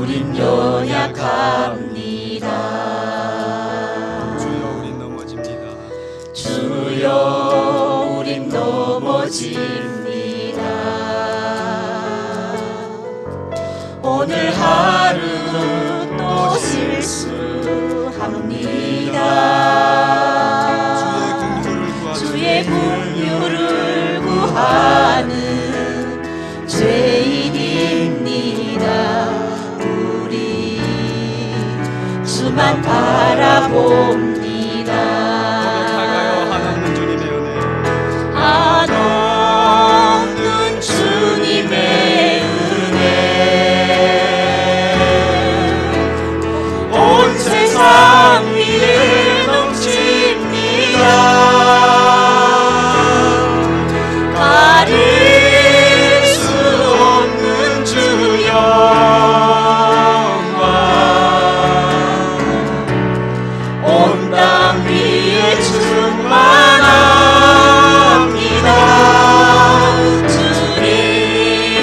우린 연약합니다. 주여 우린 넘어집니다. 주여 우린 넘어집니다. 오늘 하루 또 실수합니다. 주의 긍휼을 구하는 죄인입니다. 우리 주만 바라봅니다. 한없는 주님의 은혜, 한없는 주님의 은혜, 온 세상 위에 넘칩니다. 가릴 수 없는 주 영광, 온 땅 위에 충만합니다.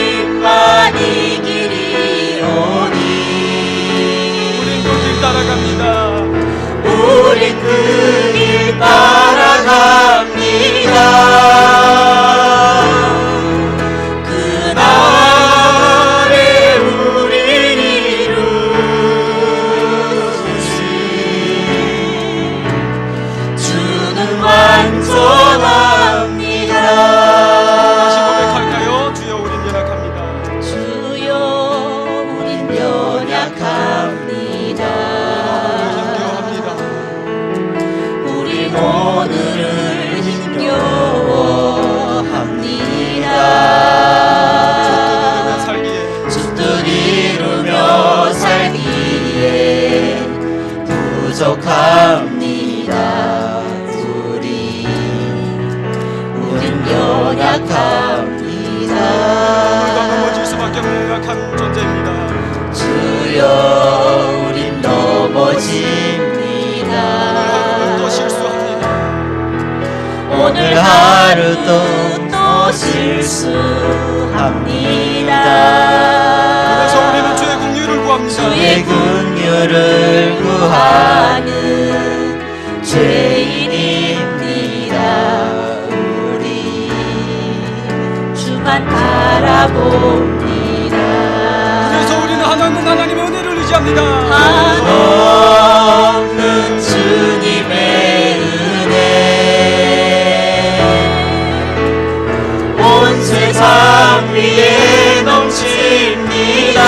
주님만이 길이오니 우린 그 길 따라갑니다. 우린 그 길 따라갑니다. 그날에 우린 이루시 주는 완전합니다. 다시 고백할까요? 주여 우린 연약합니다. 주여 우린 연약합니다. 우린 오늘을 힘겨워합니다. 주뜻 이루며 살기에 부족합니다. 우린 연약합니다. 우리가 넘어질 수밖에 없는 연약한 존재입니다. 주여 우린 넘어집니다. 또 실수합니다. 오늘 하루도 또 실수합니다. 그래서 우리는 주의 긍휼을 구합니다. 주의 긍휼을 구하는 죄인입니다. 우리 주만 바라봅니다. 그래서 우리는 하나님 하나님의 은혜를 의지합니다. 한없는 주님의 은혜, 온 세상 위에 넘칩니다.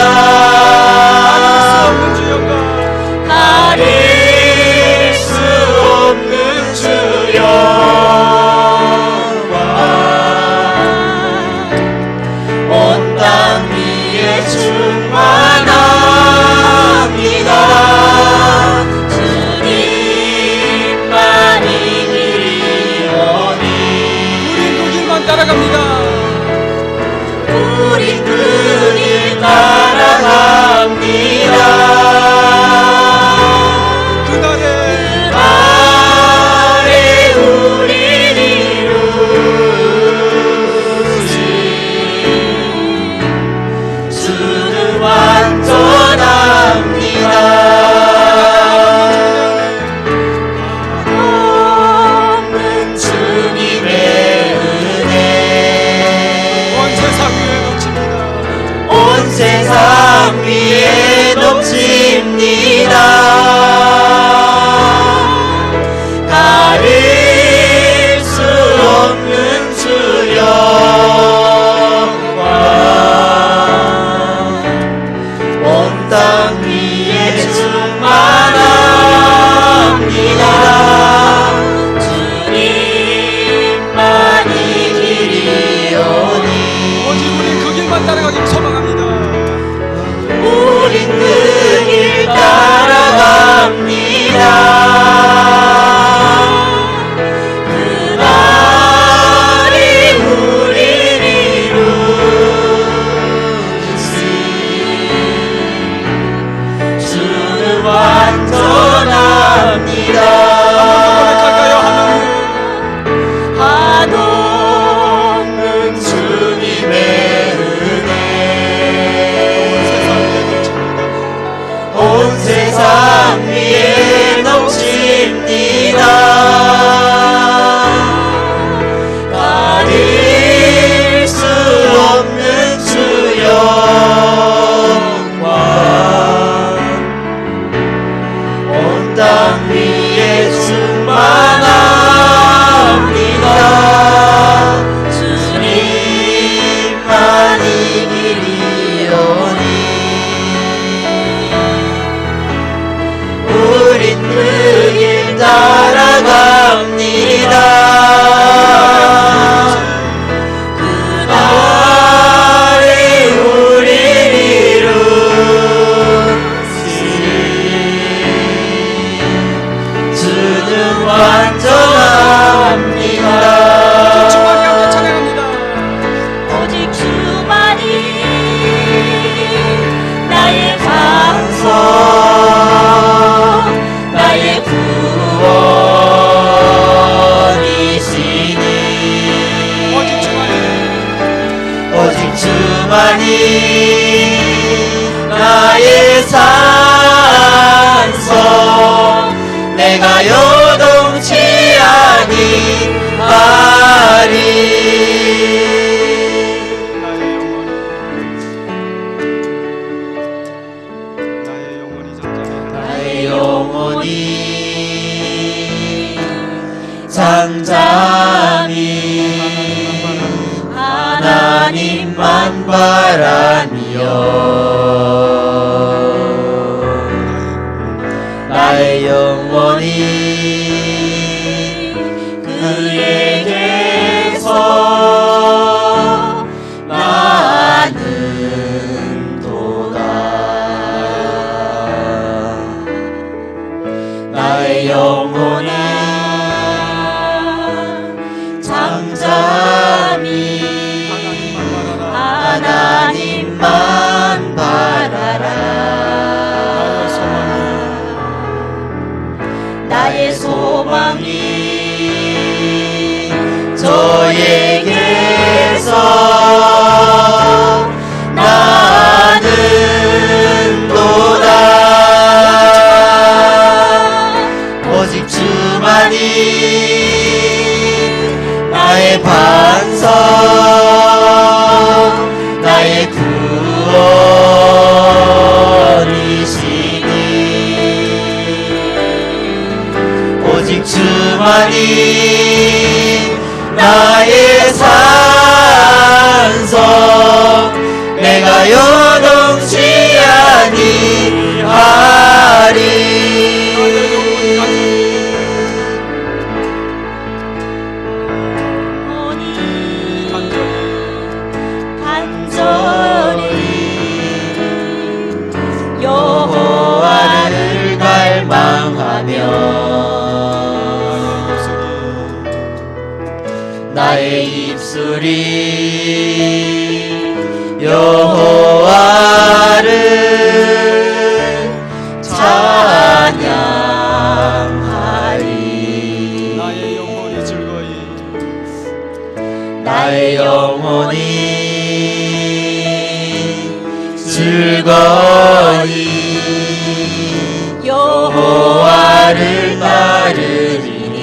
가릴 수 없는 주 영광, 온 땅 위에 충만합니다. 주님만이 길이오니 우린 그 길만 따라갑니다. 우린 그 길 따라갑니다. 그날에 우린 이루시 주는 완전합니다. 없는 주님의 은혜, 온 세상 위에 넘칩니다. 온 세상 위에 넘칩니다. 가릴 수 없는 주 영광, 온 땅 위에 충만합니다. 주님만이 길이오니 오직 우린 그 길만 따라가길 소망합니다. 우린 그 길 따라갑니다. 그날이 우린 이루시 주는 완전합니다. 고백할까요? 한없는 주님의 은혜, 산성 내가 요동치 아니하리. 나의 영혼이 잠잠히 하나님만 바라며 나의 영혼이 그에게서 나는도다. 나의 영혼이 잠잠히 하나님만 바라라. 나의 소망이 저에게서 나는도다. 오직 주만이 나의 반석 나의 구원이시니 오직 주만이 나의 산성 내가 요동치 아니하리. 여호와를 갈망하며 나의 입술이 여호와를 찬양하리. 나의 영혼이 즐거이 여호와를 따르리니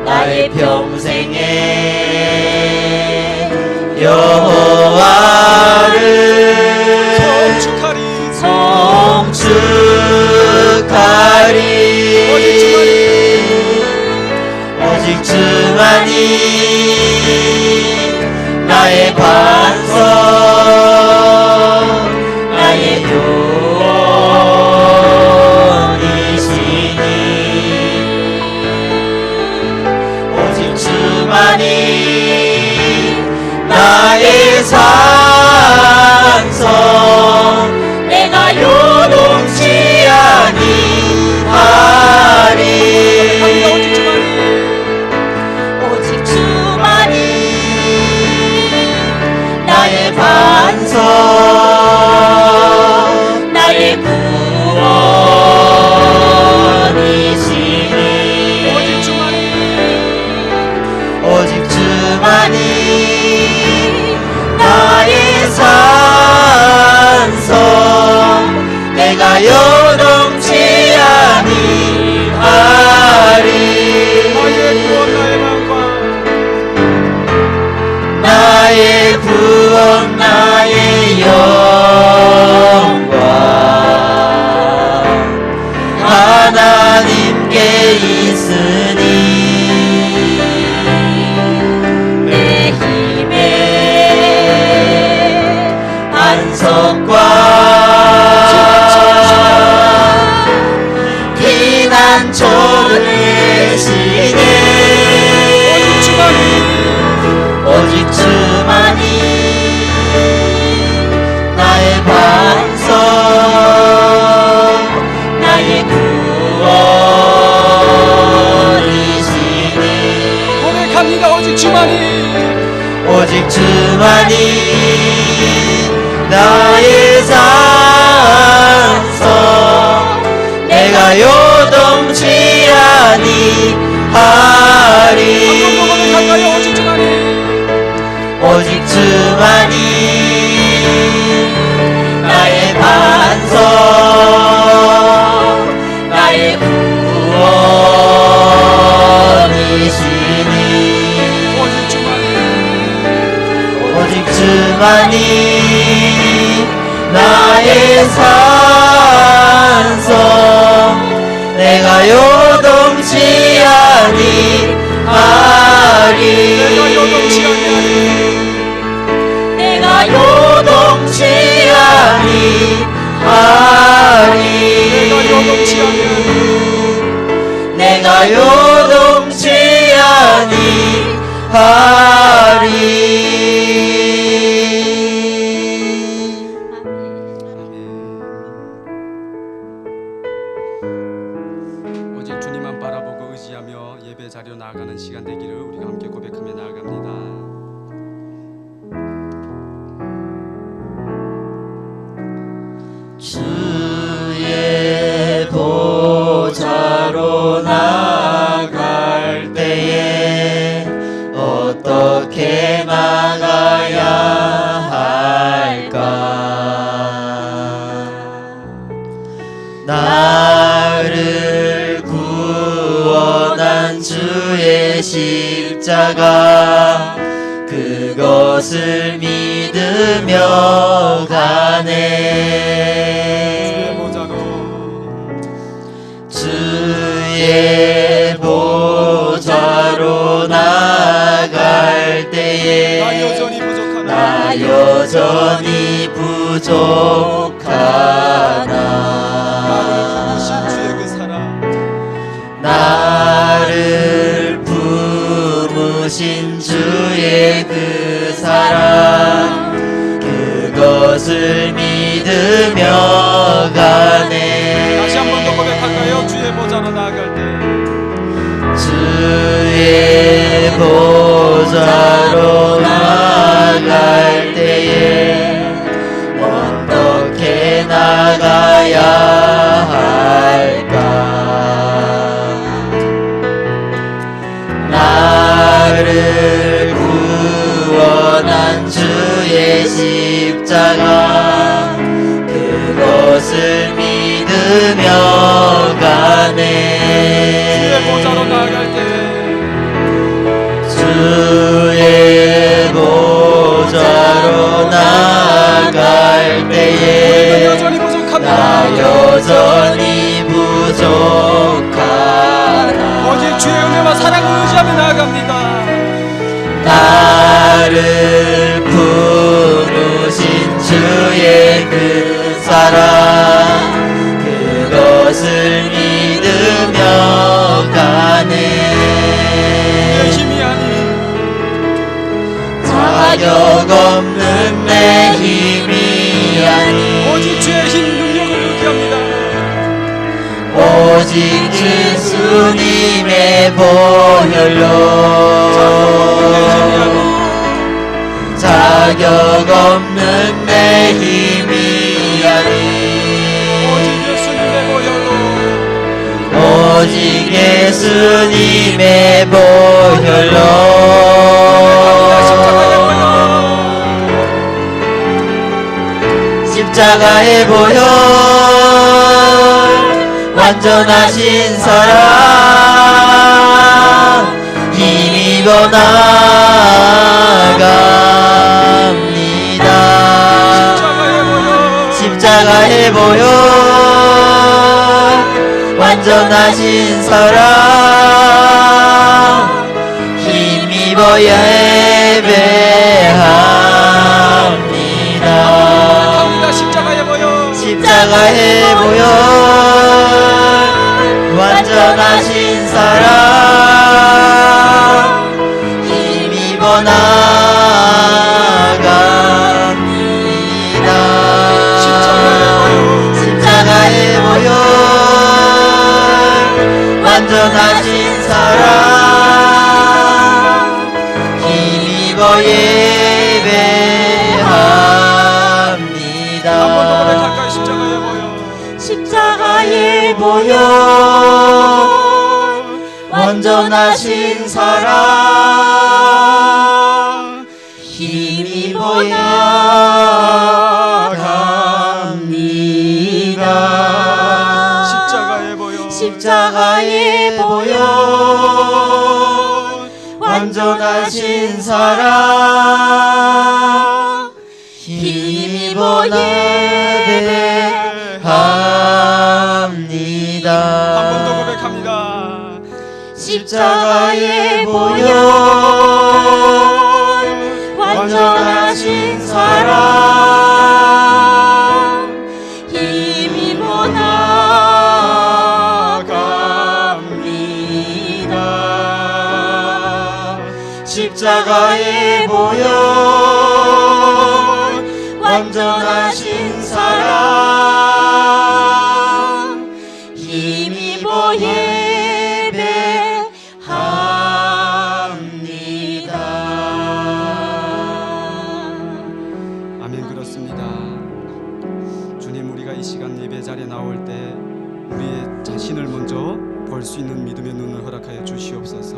나의 평생에 여호와를 송축하리. 오직 주만이 나의 반석 나의 요원이시니 오직 주만이 나의 산성 내가 요동치 아니하리. 오직 주만이 나의 반석 나의 구원이시니 오직 주만이 나의 산성 내가 요동치 아니하리. 나의 구원 나의 영광 하나님께 있으니 내 힘의 안석과 피난처 되시네. 오직 주만이 나의 반석 나의 구원이시니 고백합니다. 오직 주만이 나의 산성 내가 요동치 아니하리. 오직 주만이 나의 산성 내가 요동치 아니하리 내가 요동치 아니하리 내가 요동치 아니하리. 오직 주님만 바라보고 의지하며 예배 자리로 나아가는 시간 되기를 우리가 함께 고백하며 나아갑니다. 주의 보좌로 나아갈 때에 어떻게 나가야 할까? 나를 구원한 주의 십자가 그것을 믿으며 가네. 주의 보좌로 나아갈 때에 나 여전히 부족하나. 나를 품으신 주의 그 사랑 그것을 믿으며 가네. 다시 한 번 더 고백할까요? 주의 보좌로 나아갈 때 주의 보좌로 나아갈 때에 어떻게 나가야 할까? 나를 구원한 주의 십자가 그것을 믿으며 가네. 주의 보좌로 나아갈 때 주의 보좌로 나아갈 때에 나 여전히 부족하나. 오직 주의 은혜와 사랑을 의지하며 나아갑니다. 나를 부르신 주의 그 사랑 그것을 믿으며 가네. 힘이 아닌 자격 없는 내 힘이 아닌 오직 주의 힘 능력을 의지합니다. 오직 예수님의 보혈로 자격 없는 내 힘이 아닌 오직 예수님의 보혈로 십자가의 보혈 완전하신 사랑 힘입어 나아갑니다. 십자가의 보혈 완전하신 사랑 힘입어 예배합니다. 십자가의 보혈 완전하신 사랑 힘입어 나아갑니다. 십자가의 보혈 완전하신 사랑 힘입어 예배합니다. 십자가의 보혈 완전하신 사랑 힘입어 나아갑니다. 십자가의 보혈 완전하신 사랑 힘입어 예배합니다. 한 번 더 고백합니다. 십자가의 보혈 완전하신 사랑 힘입어 나아갑니다. 십자가의 보혈 완전하신 사랑 힘입어 아멘. 그렇습니다. 주님, 우리가 이 시간 예배 자리에 나올 때 우리의 자신을 먼저 볼 수 있는 믿음의 눈을 허락하여 주시옵소서.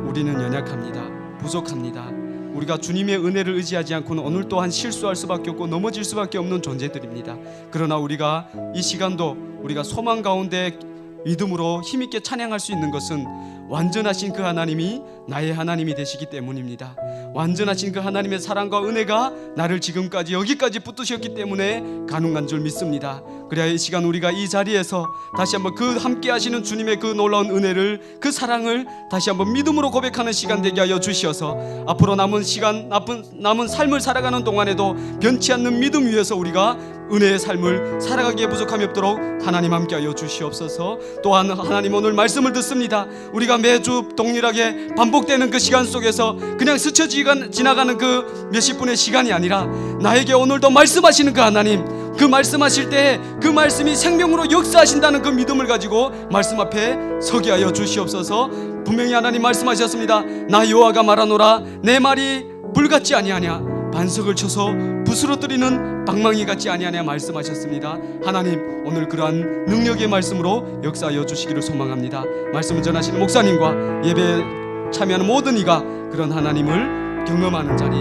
우리는 연약합니다. 부족합니다. 우리가 주님의 은혜를 의지하지 않고는 오늘 또한 실수할 수밖에 없고 넘어질 수밖에 없는 존재들입니다. 그러나 우리가 이 시간도 우리가 소망 가운데 믿음으로 힘있게 찬양할 수 있는 것은 완전하신 그 하나님이 나의 하나님이 되시기 때문입니다. 완전하신 그 하나님의 사랑과 은혜가 나를 지금까지 여기까지 붙드셨기 때문에 가능한 줄 믿습니다. 그래야 이 시간 우리가 이 자리에서 다시 한번 그 함께 하시는 주님의 그 놀라운 은혜를, 그 사랑을 다시 한번 믿음으로 고백하는 시간 되게 하여 주시어서 앞으로 남은 시간, 남은 삶을 살아가는 동안에도 변치 않는 믿음 위에서 우리가 은혜의 삶을 살아가기에 부족함이 없도록 하나님 함께 하여 주시옵소서. 또한 하나님, 오늘 말씀을 듣습니다. 우리가 매주 동일하게 반복되는 그 시간 속에서 그냥 스쳐 지나가는 그 몇십 분의 시간이 아니라 나에게 오늘도 말씀하시는 그 하나님, 그 말씀하실 때 그 말씀이 생명으로 역사하신다는 그 믿음을 가지고 말씀 앞에 서게 하여 주시옵소서. 분명히 하나님 말씀하셨습니다. 나 여호와가 말하노라 내 말이 불같지 아니하냐, 반석을 쳐서 부스러뜨리는 방망이 같지 아니하냐 말씀하셨습니다. 하나님, 오늘 그러한 능력의 말씀으로 역사하여 주시기를 소망합니다. 말씀을 전하시는 목사님과 예배에 참여하는 모든 이가 그런 하나님을 경험하는 자리,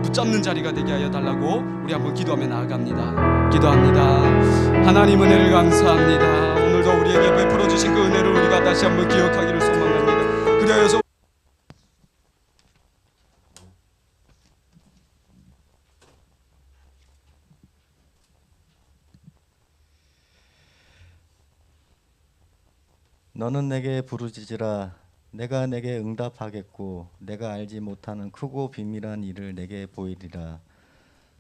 붙잡는 자리가 되게 하여 달라고 우리 한번 기도하며 나아갑니다. 기도합니다. 하나님, 은혜를 감사합니다. 오늘도 우리에게 베풀어 주신 그 은혜를 우리가 다시 한번 기억하기를 소망합니다. 그리하여서 너는 내게 부르짖으라. 내가 내게 응답하겠고 내가 알지 못하는 크고 비밀한 일을 내게 보이리라.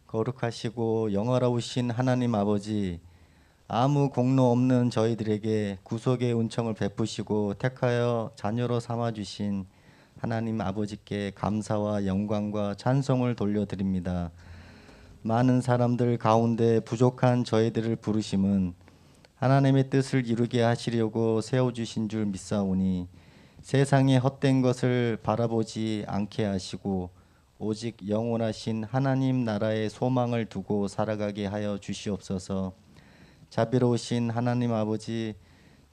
거룩하시고 영화로우신 하나님 아버지, 아무 공로 없는 저희들에게 구속의 은총을 베푸시고 택하여 자녀로 삼아주신 하나님 아버지께 감사와 영광과 찬송을 돌려드립니다. 많은 사람들 가운데 부족한 저희들을 부르심은 하나님의 뜻을 이루게 하시려고 세워주신 줄 믿사오니 세상의 헛된 것을 바라보지 않게 하시고 오직 영원하신 하나님 나라의 소망을 두고 살아가게 하여 주시옵소서. 자비로우신 하나님 아버지,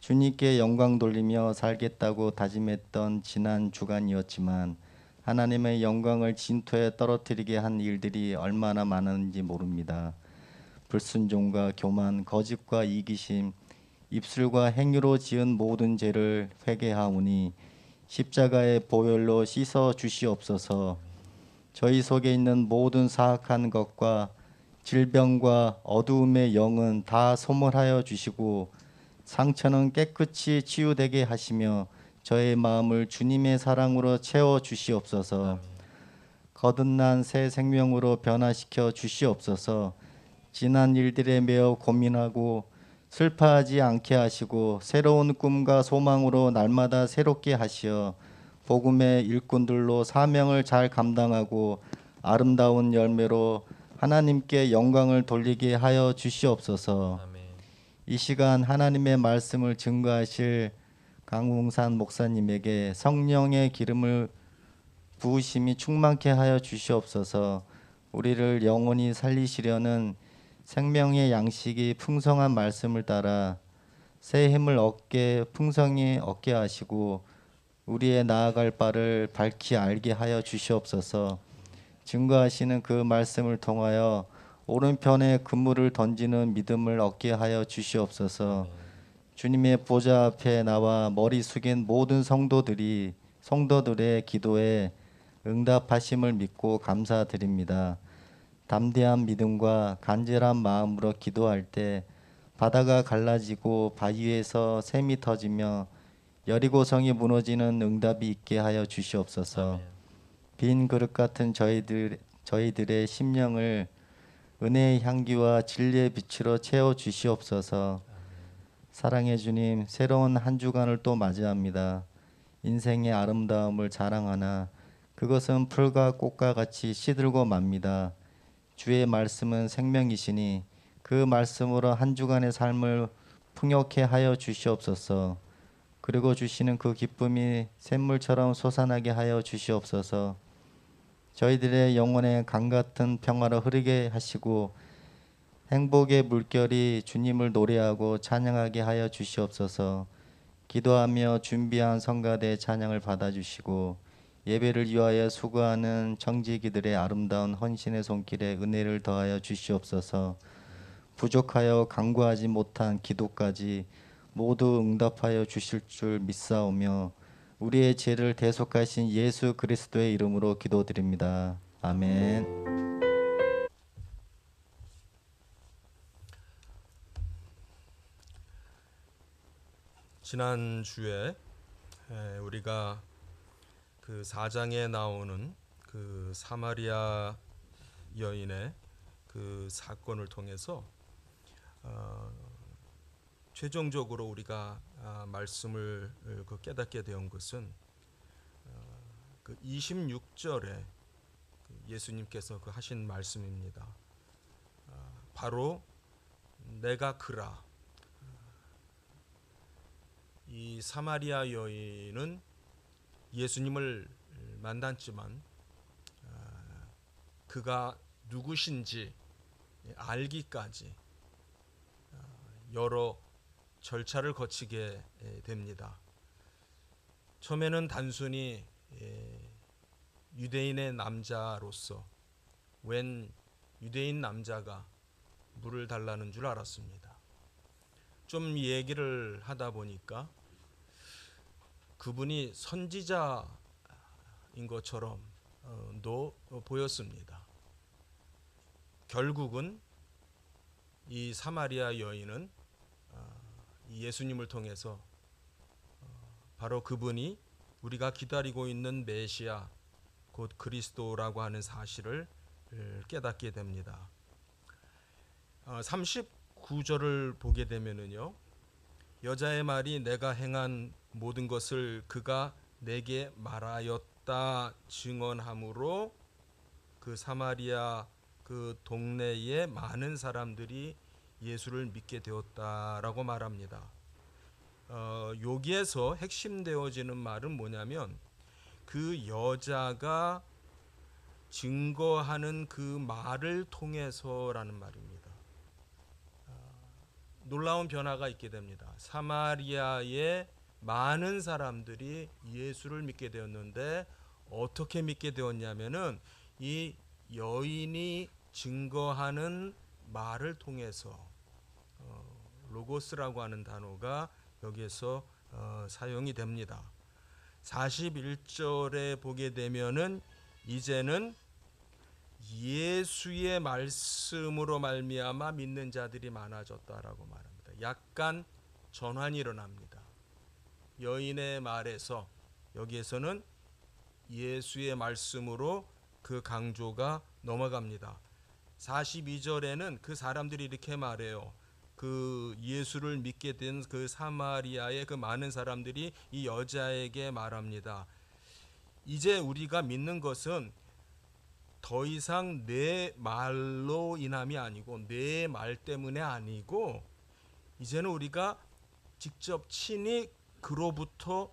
주님께 영광 돌리며 살겠다고 다짐했던 지난 주간이었지만 하나님의 영광을 진토에 떨어뜨리게 한 일들이 얼마나 많은지 모릅니다. 불순종과 교만, 거짓과 이기심, 입술과 행위로 지은 모든 죄를 회개하오니 십자가의 보혈로 씻어 주시옵소서. 저희 속에 있는 모든 사악한 것과 질병과 어두움의 영은 다 소멸하여 주시고 상처는 깨끗이 치유되게 하시며 저의 마음을 주님의 사랑으로 채워 주시옵소서. 거듭난 새 생명으로 변화시켜 주시옵소서. 지난 일들에 매어 고민하고 슬퍼하지 않게 하시고 새로운 꿈과 소망으로 날마다 새롭게 하시어 복음의 일꾼들로 사명을 잘 감당하고 아름다운 열매로 하나님께 영광을 돌리게 하여 주시옵소서. 아멘. 이 시간 하나님의 말씀을 증거하실 강웅산 목사님에게 성령의 기름을 부으심이 충만케 하여 주시옵소서. 우리를 영원히 살리시려는 생명의 양식이 풍성한 말씀을 따라 새 힘을 얻게 풍성히 얻게 하시고 우리의 나아갈 바를 밝히 알게 하여 주시옵소서. 증거하시는 그 말씀을 통하여 오른편에 그물을 던지는 믿음을 얻게 하여 주시옵소서. 주님의 보좌 앞에 나와 머리 숙인 모든 성도들의 기도에 응답하심을 믿고 감사드립니다. 담대한 믿음과 간절한 마음으로 기도할 때 바다가 갈라지고 바위에서 샘이 터지며 여리고성이 무너지는 응답이 있게 하여 주시옵소서. 빈 그릇 같은 저희들의 심령을 은혜의 향기와 진리의 빛으로 채워 주시옵소서. 사랑해 주님, 새로운 한 주간을 또 맞이합니다. 인생의 아름다움을 자랑하나 그것은 풀과 꽃과 같이 시들고 맙니다. 주의 말씀은 생명이시니 그 말씀으로 한 주간의 삶을 풍요케 하여 주시옵소서. 그리고 주시는 그 기쁨이 샘물처럼 솟아나게 하여 주시옵소서. 저희들의 영혼의 강 같은 평화로 흐르게 하시고 행복의 물결이 주님을 노래하고 찬양하게 하여 주시옵소서. 기도하며 준비한 성가대 찬양을 받아주시고 예배를 위하여 수고하는 청지기들의 아름다운 헌신의 손길에 은혜를 더하여 주시옵소서. 부족하여 간구하지 못한 기도까지 모두 응답하여 주실 줄 믿사오며 우리의 죄를 대속하신 예수 그리스도의 이름으로 기도드립니다. 아멘. 지난주에 우리가 그 4장에 나오는 그 사마리아 여인의 그 사건을 통해서 최종적으로 우리가 말씀을 깨닫게 된 것은 그 26절에 예수님께서 그 하신 말씀입니다. 바로 내가 그라. 이 사마리아 여인은 예수님을 만났지만 그가 누구신지 알기까지 여러 절차를 거치게 됩니다. 처음에는 단순히 유대인의 남자로서 웬 유대인 남자가 물을 달라는 줄 알았습니다. 좀 얘기를 하다 보니까 그분이 선지자인 것처럼도 보였습니다. 결국은 이 사마리아 여인은 예수님을 통해서 바로 그분이 우리가 기다리고 있는 메시아 곧 그리스도라고 하는 사실을 깨닫게 됩니다. 39절을 보게 되면은요, 여자의 말이 내가 행한 모든 것을 그가 내게 말하였다 증언함으로 그 사마리아 그 동네에 많은 사람들이 예수를 믿게 되었다라고 말합니다. 여기에서 핵심되어지는 말은 뭐냐면 그 여자가 증거하는 그 말을 통해서라는 말입니다. 놀라운 변화가 있게 됩니다. 사마리아의 많은 사람들이 예수를 믿게 되었는데 어떻게 믿게 되었냐면은 이 여인이 증거하는 말을 통해서 로고스라고 하는 단어가 여기에서 사용이 됩니다. 41절에 보게 되면은 이제는 예수의 말씀으로 말미암아 믿는 자들이 많아졌다라고 말합니다. 약간 전환이 일어납니다. 여인의 말에서 여기에서는 예수의 말씀으로 그 강조가 넘어갑니다. 42절에는 그 사람들이 이렇게 말해요. 그 예수를 믿게 된 그 사마리아의 그 많은 사람들이 이 여자에게 말합니다. 이제 우리가 믿는 것은 더 이상 내 말로 인함이 아니고 내 말 때문에 아니고 이제는 우리가 직접 친히 그로부터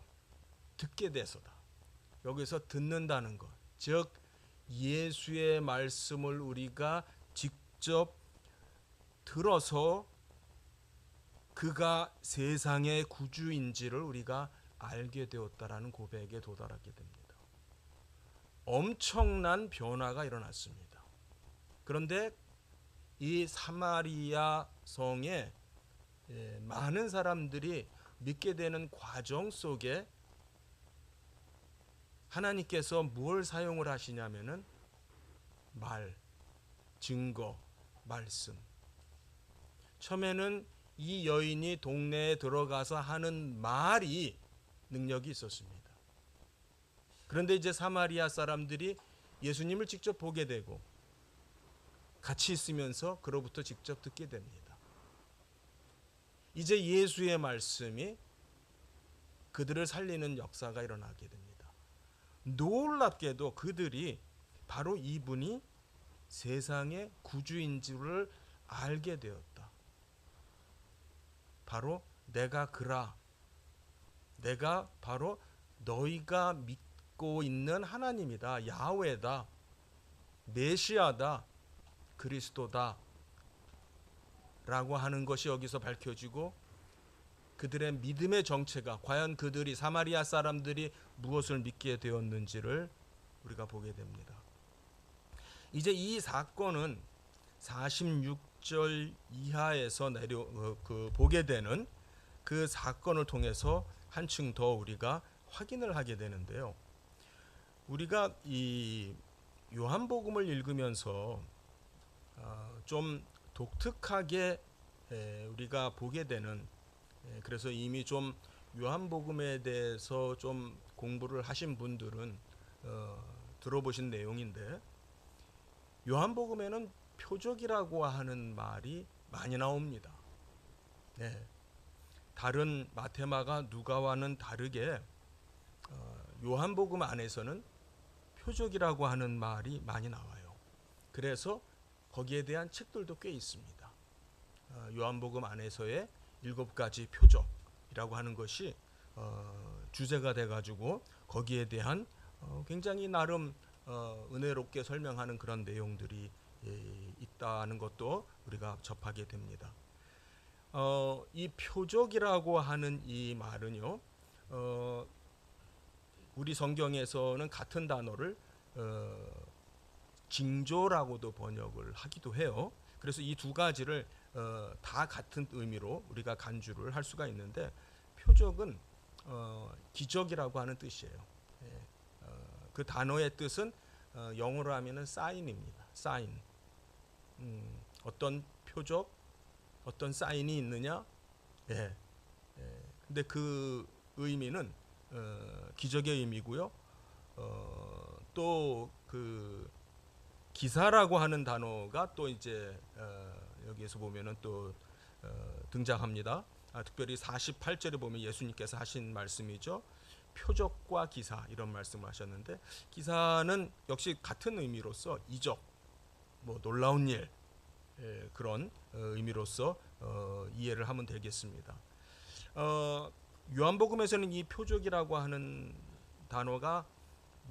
듣게 돼서다. 여기서 듣는다는 것, 즉 예수의 말씀을 우리가 직접 들어서 그가 세상의 구주인지를 우리가 알게 되었다라는 고백에 도달하게 됩니다. 엄청난 변화가 일어났습니다. 그런데 이 사마리아 성에 많은 사람들이 믿게 되는 과정 속에 하나님께서 뭘 사용을 하시냐면은 말, 증거, 말씀. 처음에는 이 여인이 동네에 들어가서 하는 말이 능력이 있었습니다. 그런데 이제 사마리아 사람들이 예수님을 직접 보게 되고 같이 있으면서 그로부터 직접 듣게 됩니다. 이제 예수의 말씀이 그들을 살리는 역사가 일어나게 됩니다. 놀랍게도 그들이 바로 이분이 세상의 구주인 줄을 알게 되었다. 바로 내가 그라, 내가 바로 너희가 믿고 있는 하나님이다, 야훼다, 메시아다, 그리스도다 라고 하는 것이 여기서 밝혀지고, 그들의 믿음의 정체가 과연 그들이, 사마리아 사람들이 무엇을 믿게 되었는지를 우리가 보게 됩니다. 이제 이 사건은 46절 이하에서 보게 되는 그 사건을 통해서 한층 더 우리가 확인을 하게 되는데요. 우리가 이 요한복음을 읽으면서 좀 독특하게 우리가 보게 되는, 그래서 이미 좀 요한복음에 대해서 좀 공부를 하신 분들은 들어보신 내용인데, 요한복음에는 표적이라고 하는 말이 많이 나옵니다. 다른 마테마가 누가와는 다르게 요한복음 안에서는 표적이라고 하는 말이 많이 나와요. 그래서 거기에 대한 책들도 꽤 있습니다. 요한복음 안에서의 7가지 표적이라고 하는 것이 주제가 돼가지고 거기에 대한 굉장히 나름 은혜롭게 설명하는 그런 내용들이 있다는 것도 우리가 접하게 됩니다. 이 표적이라고 하는 이 말은요, 우리 성경에서는 같은 단어를 징조라고도 번역을 하기도 해요. 그래서 이 두 가지를 다 같은 의미로 우리가 간주를 할 수가 있는데, 표적은 기적이라고 하는 뜻이에요. 그 단어의 뜻은 영어로 하면은 사인입니다. 사인. 어떤 표적, 어떤 사인이 있느냐? 근데 그 의미는 기적의 의미고요. 또 그 기사라고 하는 단어가 또 이제 여기에서 보면은 또 등장합니다. 특별히 48절에 보면 예수님께서 하신 말씀이죠. 표적과 기사, 이런 말씀을 하셨는데, 기사는 역시 같은 의미로서 이적, 뭐 놀라운 일, 그런 의미로서 이해를 하면 되겠습니다. 요한복음에서는 이 표적이라고 하는 단어가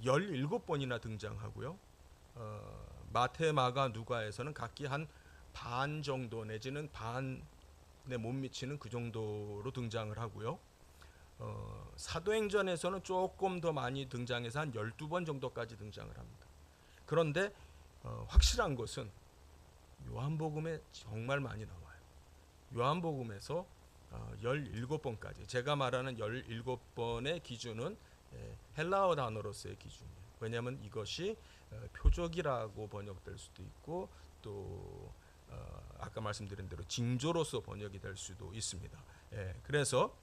17번이나 등장하고요. 마태, 마가, 누가에서는 각기 한 반 정도 내지는 반에 못 미치는 그 정도로 등장을 하고요. 사도행전에서는 조금 더 많이 등장해서 한 12번 정도까지 등장을 합니다. 그런데 확실한 것은 요한복음에 정말 많이 나와요. 요한복음에서 17번까지, 제가 말하는 17번의 기준은 헬라어 단어로서의 기준이에요. 왜냐하면 이것이 표적이라고 번역될 수도 있고, 또 아까 말씀드린 대로 징조로서 번역이 될 수도 있습니다. 그래서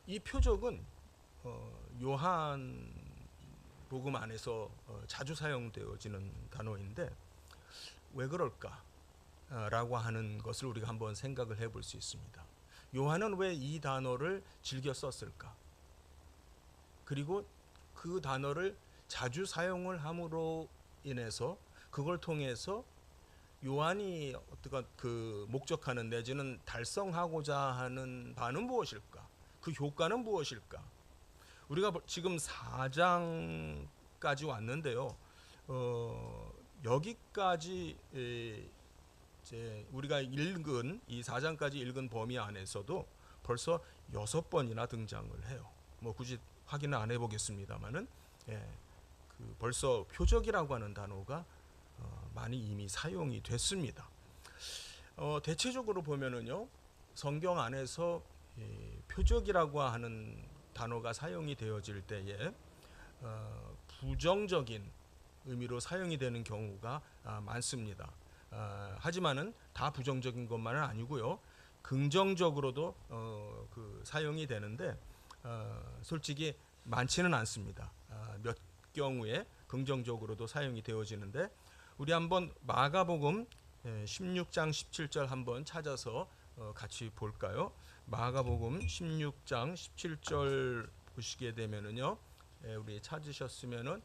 이 표적은 요한복음 안에서 자주 사용되어지는 단어인데, 왜 그럴까라고 하는 것을 우리가 한번 생각을 해볼 수 있습니다. 요한은 왜 이 단어를 즐겨 썼을까? 그리고 그 단어를 자주 사용을 함으로 인해서 그걸 통해서 요한이 어떤 그 목적하는 내지는 달성하고자 하는 바는 무엇일까? 그 효과는 무엇일까? 우리가 지금 4장까지 왔는데요. 여기까지 이제 우리가 읽은 이 4장까지 읽은 범위 안에서도 벌써 6번이나 등장을 해요. 뭐 굳이 확인을 안 해보겠습니다만은, 그 벌써 표적이라고 하는 단어가 많이 이미 사용이 됐습니다. 대체적으로 보면은요, 성경 안에서 표적이라고 하는 단어가 사용이 되어질 때에 부정적인 의미로 사용이 되는 경우가 많습니다. 하지만은 다 부정적인 것만은 아니고요. 긍정적으로도 그 사용이 되는데 솔직히 많지는 않습니다. 몇 경우에 긍정적으로도 사용이 되어지는데 우리 한번 마가복음 16장 17절 한번 찾아서 같이 볼까요? 마가복음 16장 17절 보시게 되면은요. 우리 찾으셨으면은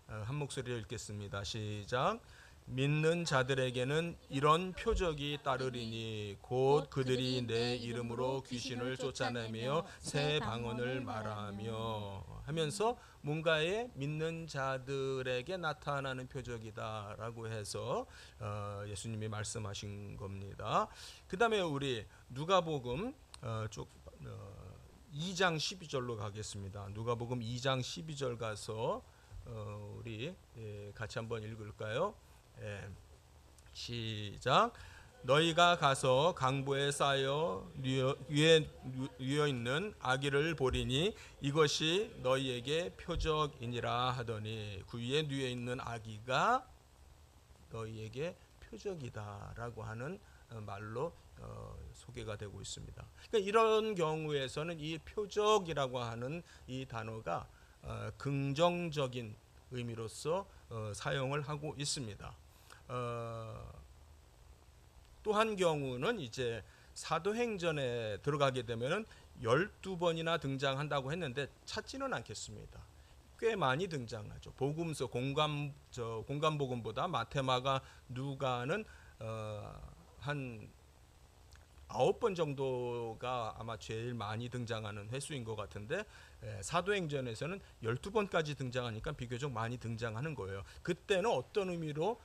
한 목소리로 읽겠습니다. 시작. 믿는 자들에게는 이런 표적이 따르리니 곧 그들이 내 이름으로 귀신을 쫓아내며 새 방언을 말하며 하면서 뭔가의 믿는 자들에게 나타나는 표적이다라고 해서 예수님이 말씀하신 겁니다. 그 다음에 우리 누가복음 2장 12절로 가겠습니다. 누가복음 2장 12절 가서 우리 같이 한번 읽을까요? 시작. 너희가 가서 강보에 쌓여 뉘어 있는 아기를 보리니 이것이 너희에게 표적이니라 하더니 그 위에 뉘어 있는 아기가 너희에게 표적이다라고 하는 말로 소개가 되고 있습니다. 그러니까 이런 경우에서는 이 표적이라고 하는 이 단어가 긍정적인 의미로서 사용을 하고 있습니다. 또 한 경우는 이제 사도행전에 들어가게 되면은 12번이나 등장한다고 했는데 찾지는 않겠습니다. 꽤 많이 등장하죠. 복음서 공간복음보다 마태마가 누가는 한 9번 정도가 아마 제일 많이 등장하는 횟수인 것 같은데 사도행전에서는 12번까지 등장하니까 비교적 많이 등장하는 거예요. 그때는 어떤 의미로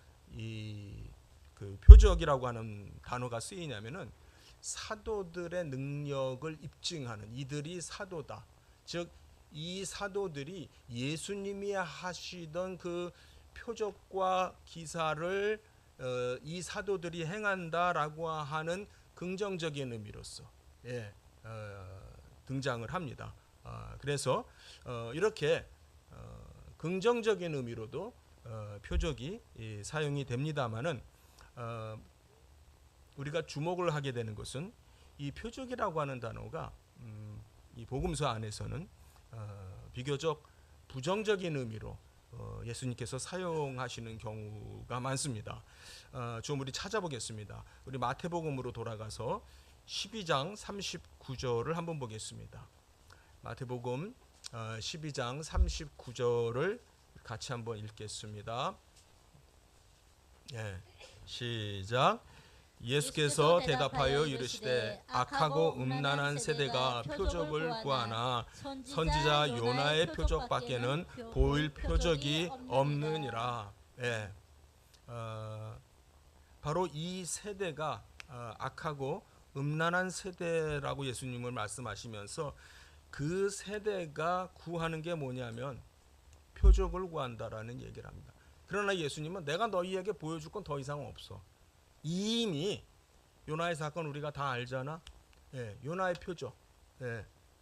그 표적이라고 하는 단어가 쓰이냐면은 사도들의 능력을 입증하는 이들이 사도다. 즉 이 사도들이 예수님이 하시던 그 표적과 기사를 이 사도들이 행한다라고 하는 긍정적인 의미로서 등장을 합니다. 그래서 이렇게 긍정적인 의미로도 표적이 사용이 됩니다만은 우리가 주목을 하게 되는 것은 이 표적이라고 하는 단어가 이 복음서 안에서는 비교적 부정적인 의미로 예수님께서 사용하시는 경우가 많습니다. 좀 우리 찾아보겠습니다. 우리 마태복음으로 돌아가서 12장 39절을 한번 보겠습니다. 마태복음 12장 39절을 같이 한번 읽겠습니다. 시작. 예수께서 대답하여 이르시되 악하고 음란한 세대가 표적을 구하나 선지자 요나의 표적밖에는 보일 표적이 없느니라. 바로 이 세대가 악하고 음란한 세대라고 예수님을 말씀하시면서 그 세대가 구하는 게 뭐냐면 표적을 구한다라는 얘기를 합니다. 그러나 예수님은 내가 너희에게 보여줄 건 더 이상 없어. 이미 요나의 사건 우리가 다 알잖아. 요나의 표적.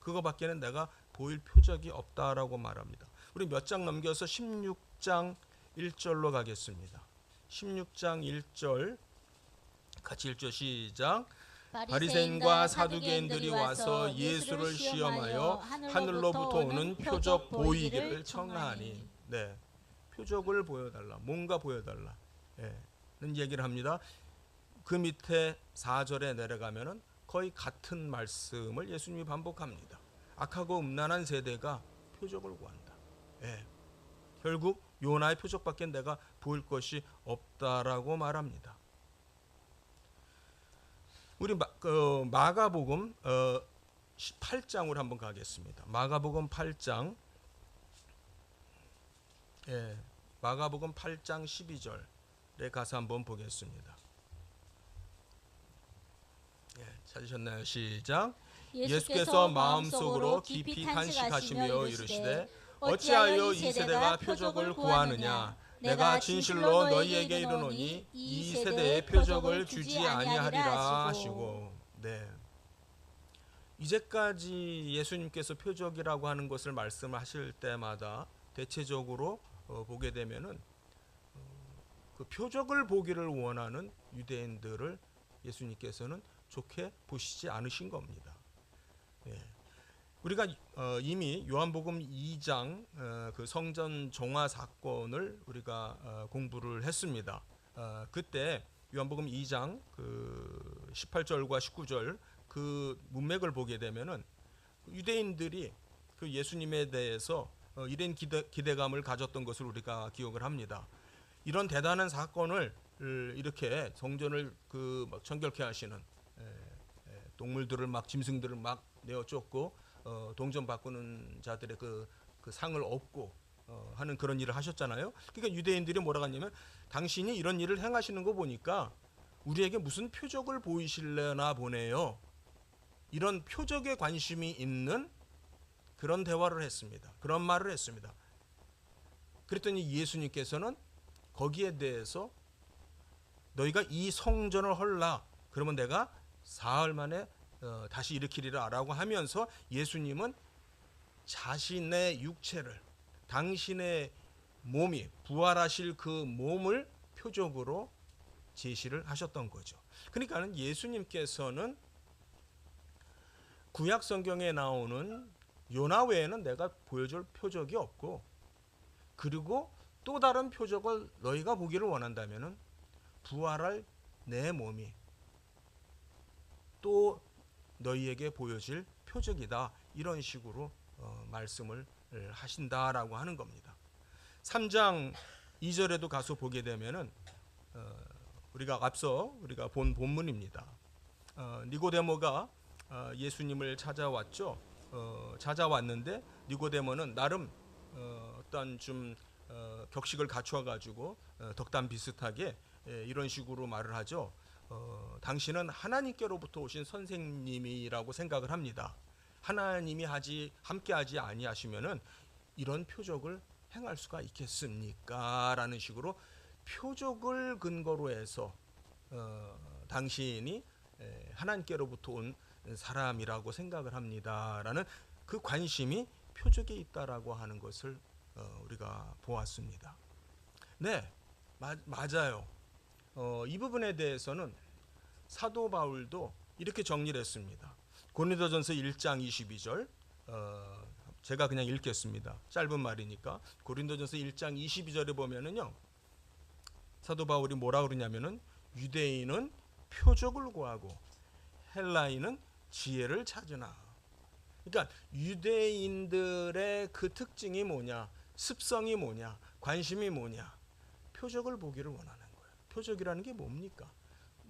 그거밖에는 내가 보일 표적이 없다라고 말합니다. 우리 몇 장 넘겨서 16장 1절로 가겠습니다. 16장 1절 같이 읽죠. 시작. 바리새인과 사두개인들이 와서 예수를 시험하여 하늘로부터 오는 표적 보이기를 청하니. 표적을 보여달라. 뭔가 보여달라. 는 얘기를 합니다. 그 밑에 4절에 내려가면은 거의 같은 말씀을 예수님이 반복합니다. 악하고 음란한 세대가 표적을 구한다. 결국 요나의 표적밖에 내가 보일 것이 없다라고 말합니다. 우리 마가복음 8장으로 한번 가겠습니다. 마가복음 8장 마가복음 8장 12절에 가서 한번 보겠습니다. 찾으셨나요? 시작. 예수께서 마음속으로 깊이 탄식하시며 이르시되 어찌하여 이 세대가 표적을 구하느냐. 내가 진실로 너희에게 이르노니 이 세대에 표적을 주지 아니하리라 하시고. 이제까지 예수님께서 표적이라고 하는 것을 말씀하실 때마다 대체적으로 보게 되면은 그 표적을 보기를 원하는 유대인들을 예수님께서는 좋게 보시지 않으신 겁니다. 예. 우리가 이미 요한복음 2장 그 성전 정화 사건을 우리가 공부를 했습니다. 그때 요한복음 2장 그 18절과 19절 그 문맥을 보게 되면은 유대인들이 그 예수님에 대해서 이런 기대감을 가졌던 것을 우리가 기억을 합니다. 이런 대단한 사건을 이렇게 성전을 그 막 청결케 하시는 동물들을 막 짐승들을 막 내어 쫓고 동전 바꾸는 자들의 그 상을 얻고 하는 그런 일을 하셨잖아요. 그러니까 유대인들이 뭐라고 하냐면 당신이 이런 일을 행하시는 거 보니까 우리에게 무슨 표적을 보이실려나 보네요. 이런 표적에 관심이 있는 그런 대화를 했습니다. 그런 말을 했습니다. 그랬더니 예수님께서는 거기에 대해서 너희가 이 성전을 헐라 그러면 내가 사흘 만에 다시 일으키리라 라고 하면서 예수님은 자신의 육체를 당신의 몸이 부활하실 그 몸을 표적으로 제시를 하셨던 거죠. 그러니까는 예수님께서는 구약 성경에 나오는 요나 외에는 내가 보여줄 표적이 없고 그리고 또 다른 표적을 너희가 보기를 원한다면은 부활할 내 몸이 또 너희에게 보여질 표적이다 이런 식으로 말씀을 하신다라고 하는 겁니다. 3장 2절에도 가서 보게 되면은 우리가 앞서 우리가 본 본문입니다. 니고데모가 예수님을 찾아왔죠. 찾아왔는데 니고데모는 나름 어떤 좀 격식을 갖추어 가지고 덕담 비슷하게 이런 식으로 말을 하죠. 당신은 하나님께로부터 오신 선생님이라고 생각을 합니다. 하나님이 함께하지 아니하시면은 이런 표적을 행할 수가 있겠습니까? 라는 식으로 표적을 근거로 해서 당신이 하나님께로부터 온 사람이라고 생각을 합니다라는 그 관심이 표적에 있다라고 하는 것을 우리가 보았습니다. 네, 맞아요. 이 부분에 대해서는 사도 바울도 이렇게 정리를 했습니다. 고린도전서 1장 22절 제가 그냥 읽겠습니다. 짧은 말이니까 고린도전서 1장 22절에 보면은요. 사도 바울이 뭐라 그러냐면은 유대인은 표적을 구하고 헬라인은 지혜를 찾으나. 그러니까 유대인들의 그 특징이 뭐냐? 습성이 뭐냐? 관심이 뭐냐? 표적을 보기를 원하는 거예요. 표적이라는 게 뭡니까?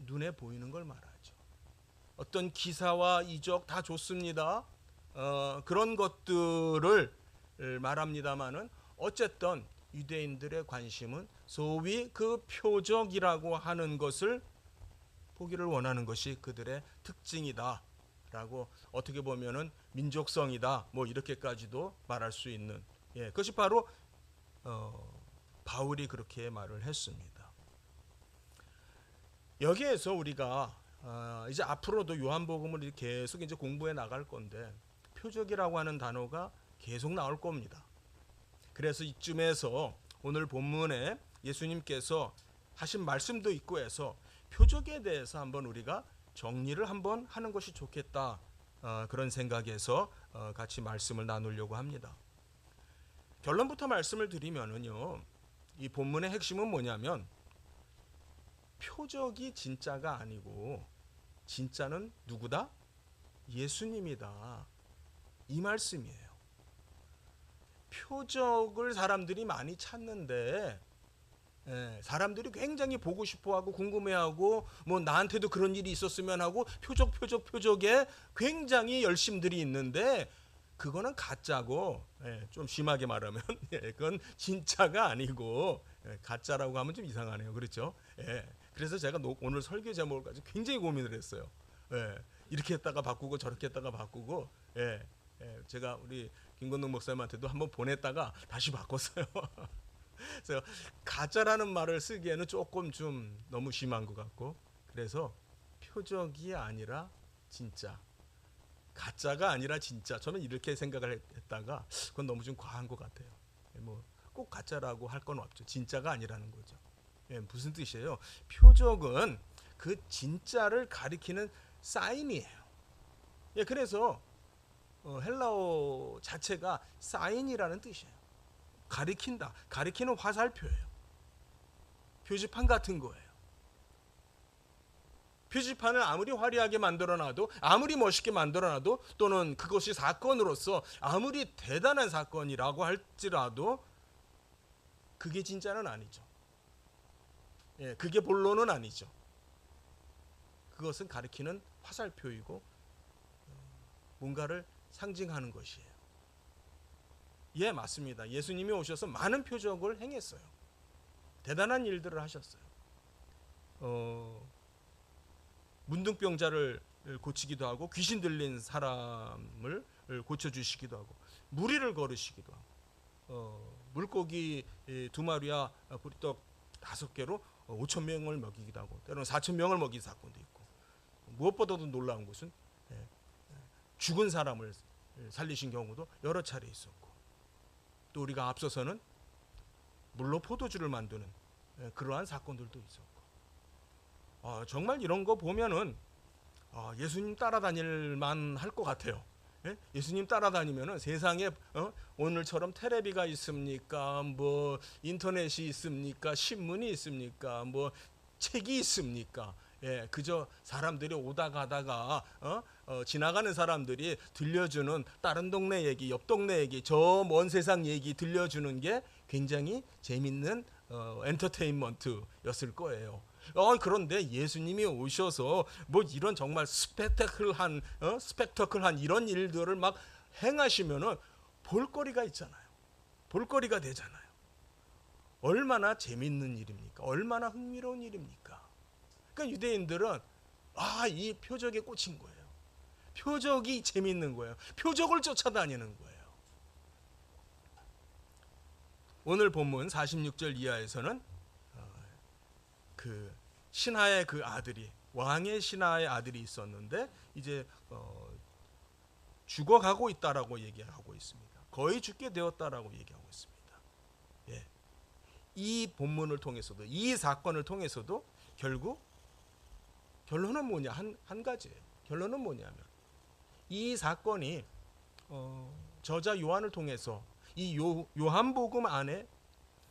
눈에 보이는 걸 말하죠. 어떤 기사와 이적 다 좋습니다. 그런 것들을 말합니다마는 어쨌든 유대인들의 관심은 소위 그 표적이라고 하는 것을 보기를 원하는 것이 그들의 특징이다라고 어떻게 보면은 민족성이다 뭐 이렇게까지도 말할 수 있는 그것이 바로 바울이 그렇게 말을 했습니다. 여기에서 우리가 이제 앞으로도 요한복음을 계속 이제 공부해 나갈 건데 표적이라고 하는 단어가 계속 나올 겁니다. 그래서 이쯤에서 오늘 본문에 예수님께서 하신 말씀도 있고 해서 표적에 대해서 한번 우리가 정리를 한번 하는 것이 좋겠다 그런 생각에서 같이 말씀을 나누려고 합니다. 결론부터 말씀을 드리면은요, 이 본문의 핵심은 뭐냐면 표적이 진짜가 아니고 진짜는 누구다? 예수님이다. 이 말씀이에요. 표적을 사람들이 많이 찾는데 사람들이 굉장히 보고 싶어하고 궁금해하고 뭐 나한테도 그런 일이 있었으면 하고 표적에 굉장히 열심들이 있는데 그거는 가짜고 좀 심하게 말하면 그건 진짜가 아니고 가짜라고 하면 좀 이상하네요. 그렇죠? 그래서 제가 오늘 설교 제목을 가지고 굉장히 고민을 했어요. 이렇게 했다가 바꾸고 저렇게 했다가 바꾸고 제가 우리 김건동 목사님한테도 한번 보냈다가 다시 바꿨어요. 그래서 가짜라는 말을 쓰기에는 조금 좀 너무 심한 것 같고 그래서 표적이 아니라 진짜 가짜가 아니라 진짜 저는 이렇게 생각을 했다가 그건 너무 좀 과한 것 같아요. 뭐 꼭 가짜라고 할 건 없죠. 진짜가 아니라는 거죠. 무슨 뜻이에요? 표적은 그 진짜를 가리키는 사인이에요. 그래서 헬라어 자체가 사인이라는 뜻이에요. 가리킨다, 가리키는 화살표예요. 표지판 같은 거예요. 표지판을 아무리 화려하게 만들어놔도, 아무리 멋있게 만들어놔도, 또는 그것이 사건으로서 아무리 대단한 사건이라고 할지라도 그게 진짜는 아니죠. 그게 본론은 아니죠. 그것은 가리키는 화살표이고 뭔가를 상징하는 것이에요. 맞습니다. 예수님이 오셔서 많은 표적을 행했어요. 대단한 일들을 하셨어요. 문둥병자를 고치기도 하고, 귀신 들린 사람을 고쳐주시기도 하고, 무리를 걸으시기도 하고, 물고기 2마리와 보리떡 5개로 5,000명을 먹이기도 하고, 때로는 4,000명을 먹인 사건도 있고, 무엇보다도 놀라운 것은 죽은 사람을 살리신 경우도 여러 차례 있었고, 또 우리가 앞서서는 물로 포도주를 만드는 그러한 사건들도 있었고, 정말 이런 거 보면은 예수님 따라다닐 만 할 것 같아요. 예수님 따라다니면은 세상에 오늘처럼 텔레비가 있습니까? 뭐 인터넷이 있습니까? 신문이 있습니까? 뭐 책이 있습니까? 그저 사람들이 오다 가다가 지나가는 사람들이 들려주는 다른 동네 얘기, 옆 동네 얘기, 저 먼 세상 얘기 들려주는 게 굉장히 재밌는 엔터테인먼트였을 거예요. 그런데 예수님이 오셔서 뭐 이런 정말 스펙터클한 이런 일들을 막 행하시면은 볼거리가 있잖아요. 볼거리가 되잖아요. 얼마나 재밌는 일입니까? 얼마나 흥미로운 일입니까? 그러니까 유대인들은 이 표적에 꽂힌 거예요. 표적이 재밌는 거예요. 표적을 쫓아다니는 거예요. 오늘 본문 46절 이하에서는 그 신하의 그 아들이, 왕의 신하의 아들이 있었는데 이제 죽어가고 있다라고 얘기하고 있습니다. 거의 죽게 되었다라고 얘기하고 있습니다. 이 본문을 통해서도, 이 사건을 통해서도 결국 결론은 뭐냐, 한 가지예요. 결론은 뭐냐면 이 사건이 저자 요한을 통해서 이 요한복음 안에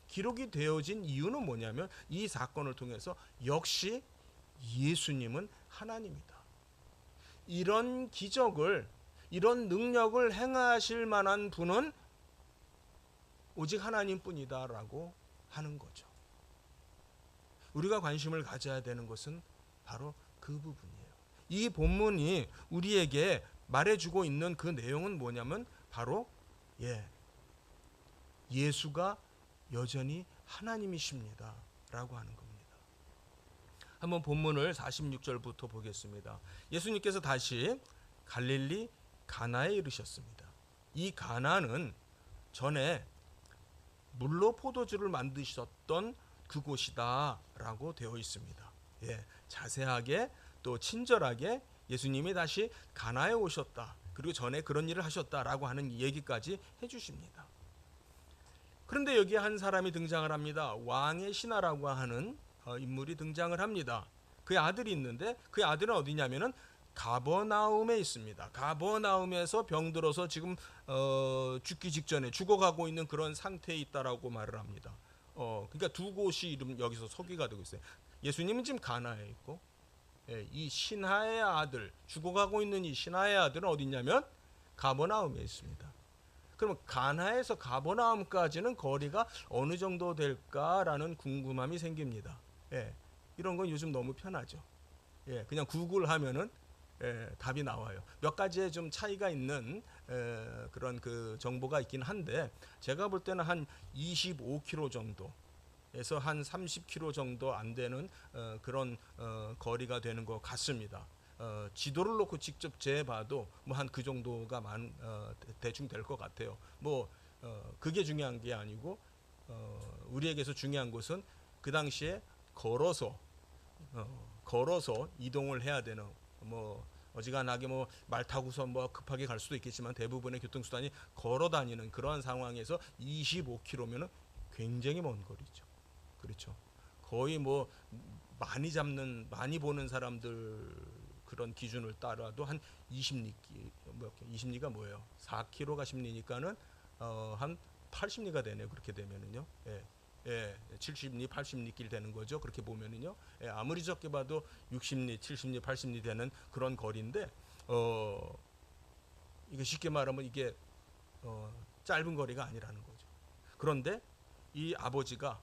기록이 되어진 이유는 뭐냐면 이 사건을 통해서 역시 예수님은 하나님이다. 이런 기적을, 이런 능력을 행하실 만한 분은 오직 하나님뿐이다라고 하는 거죠. 우리가 관심을 가져야 되는 것은 바로 그 부분이에요. 이 본문이 우리에게 말해주고 있는 그 내용은 뭐냐면 바로 예수가 여전히 하나님이십니다 라고 하는 겁니다. 한번 본문을 46절부터 보겠습니다. 예수님께서 다시 갈릴리 가나에 이르셨습니다. 이 가나는 전에 물로 포도주를 만드셨던 그곳이다 라고 되어 있습니다. 자세하게 또 친절하게 예수님이 다시 가나에 오셨다, 그리고 전에 그런 일을 하셨다라고 하는 얘기까지 해주십니다. 그런데 여기에 한 사람이 등장을 합니다. 왕의 신하라고 하는 인물이 등장을 합니다. 그의 아들이 있는데 그 아들은 어디냐면은 가버나움에 있습니다. 가버나움에서 병들어서 지금 죽기 직전에 죽어가고 있는 그런 상태에 있다라고 말을 합니다. 그러니까 두 곳이 이름 여기서 소개가 되고 있어요. 예수님은 지금 가나에 있고, 이 신하의 아들, 죽어가고 있는 이 신하의 아들은 어디 있냐면 가버나움에 있습니다. 그럼 가나에서 가버나움까지는 거리가 어느 정도 될까라는 궁금함이 생깁니다. 이런 건 요즘 너무 편하죠. 그냥 구글 하면은 답이 나와요. 몇 가지의 좀 차이가 있는 그런 그 정보가 있긴 한데, 제가 볼 때는 한 25km 정도에서 한 30km 정도 안 되는 그런 거리가 되는 것 같습니다. 지도를 놓고 직접 재봐도 뭐 한 그 정도가 대충 될 것 같아요. 뭐 그게 중요한 게 아니고 우리에게서 중요한 것은 그 당시에 걸어서 이동을 해야 되는, 뭐 어지간하게 뭐 말 타고서 뭐 급하게 갈 수도 있겠지만 대부분의 교통수단이 걸어 다니는 그러한 상황에서 25km면은 굉장히 먼 거리죠. 그렇죠. 거의 뭐 많이 보는 사람들 그런 기준을 따라도 한 20리, 뭐 20리가 뭐예요? 4kg가 10리니까는 한 80리가 되네요. 그렇게 되면은요. 예, 70리, 80리 길 되는 거죠. 그렇게 보면은요. 예, 아무리 적게 봐도 60리, 70리, 80리 되는 그런 거리인데, 이게 쉽게 말하면 이게 짧은 거리가 아니라는 거죠. 그런데 이 아버지가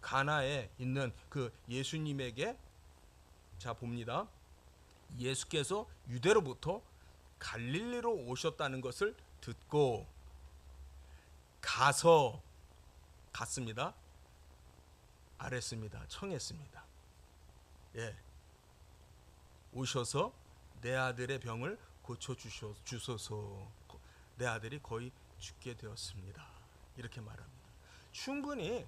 가나에 있는 그 예수님에게, 자 봅니다. 예수께서 유대로부터 갈릴리로 오셨다는 것을 듣고 갔습니다. 아랬습니다. 청했습니다. 예. 오셔서 내 아들의 병을 고쳐 주소서. 내 아들이 거의 죽게 되었습니다. 이렇게 말합니다. 충분히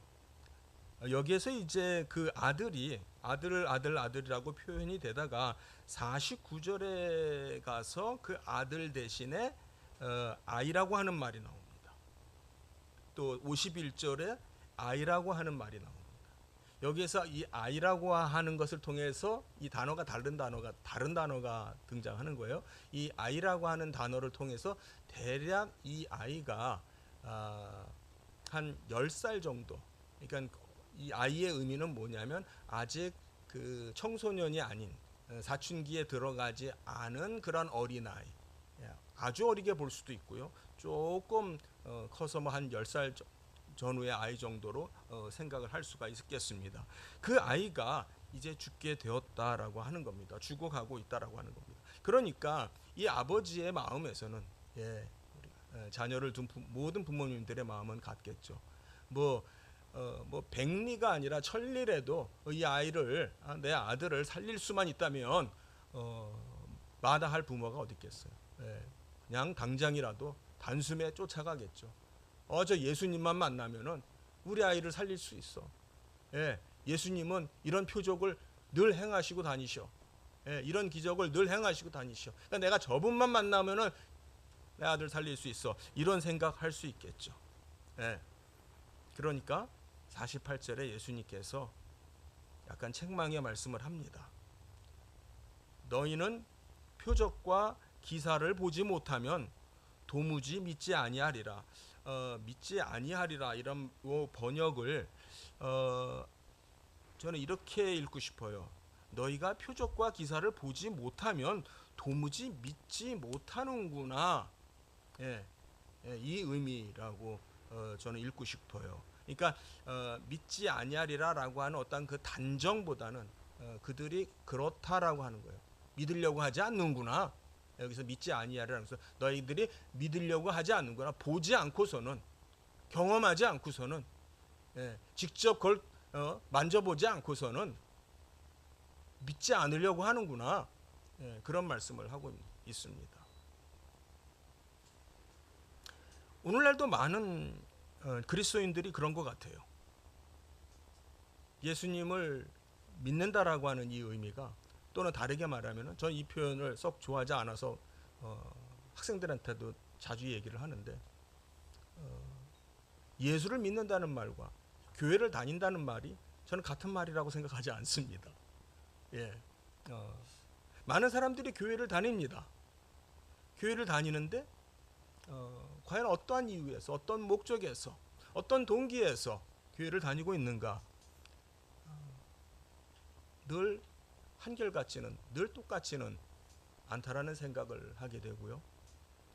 여기에서 이제 그 아들이 아들이라고 표현이 되다가 49절에 가서 그 아들 대신에 아이라고 하는 말이 나옵니다. 또 51절에 아이라고 하는 말이 나옵니다. 여기에서 이 아이라고 하는 것을 통해서 이 단어가 다른 단어가 등장하는 거예요. 이 아이라고 하는 단어를 통해서 대략 이 아이가 한 10살 정도, 그러니까 이 아이의 의미는 뭐냐면 아직 그 청소년이 아닌 사춘기에 들어가지 않은 그런 어린아이, 아주 어리게 볼 수도 있고요, 조금 커서 뭐 한 10살 전후의 아이 정도로 생각을 할 수가 있겠습니다. 그 아이가 이제 죽게 되었다라고 하는 겁니다. 죽어가고 있다라고 하는 겁니다. 그러니까 이 아버지의 마음에서는, 자녀를 둔 모든 부모님들의 마음은 같겠죠. 뭐 100리가 아니라 1000리라도 이 아이를, 내 아들을 살릴 수만 있다면 마다할 부모가 어디 있겠어요. 그냥 당장이라도 단숨에 쫓아가겠죠. 저 예수님만 만나면은 우리 아이를 살릴 수 있어. 예수님은 이런 표적을 늘 행하시고 다니셔. 이런 기적을 늘 행하시고 다니셔. 그러니까 내가 저분만 만나면은 내 아들 살릴 수 있어. 이런 생각할 수 있겠죠. 그러니까 48절에 예수님께서 약간 책망의 말씀을 합니다. 너희는 표적과 기사를 보지 못하면 도무지 믿지 아니하리라. 믿지 아니하리라, 이런 번역을 저는 이렇게 읽고 싶어요. 너희가 표적과 기사를 보지 못하면 도무지 믿지 못하는구나. 이 의미라고 저는 읽고 싶어요. 그러니까 믿지 아니하리라라고 하는 어떤 그 단정보다는 그들이 그렇다라고 하는 거예요. 믿으려고 하지 않는구나. 여기서 믿지 아니하리라, 그래서 너희들이 믿으려고 하지 않는구나. 보지 않고서는, 경험하지 않고서는, 직접 그걸 만져보지 않고서는 믿지 않으려고 하는구나. 그런 말씀을 하고 있습니다. 오늘날도 많은 그리스도인들이 그런 것 같아요. 예수님을 믿는다라고 하는 이 의미가, 또는 다르게 말하면, 저는 이 표현을 썩 좋아하지 않아서 학생들한테도 자주 얘기를 하는데, 예수를 믿는다는 말과 교회를 다닌다는 말이 저는 같은 말이라고 생각하지 않습니다. 많은 사람들이 교회를 다닙니다. 교회를 다니는데 과연 어떠한 이유에서, 어떤 목적에서, 어떤 동기에서 교회를 다니고 있는가? 늘 한결같지는, 늘 똑같지는 않다라는 생각을 하게 되고요.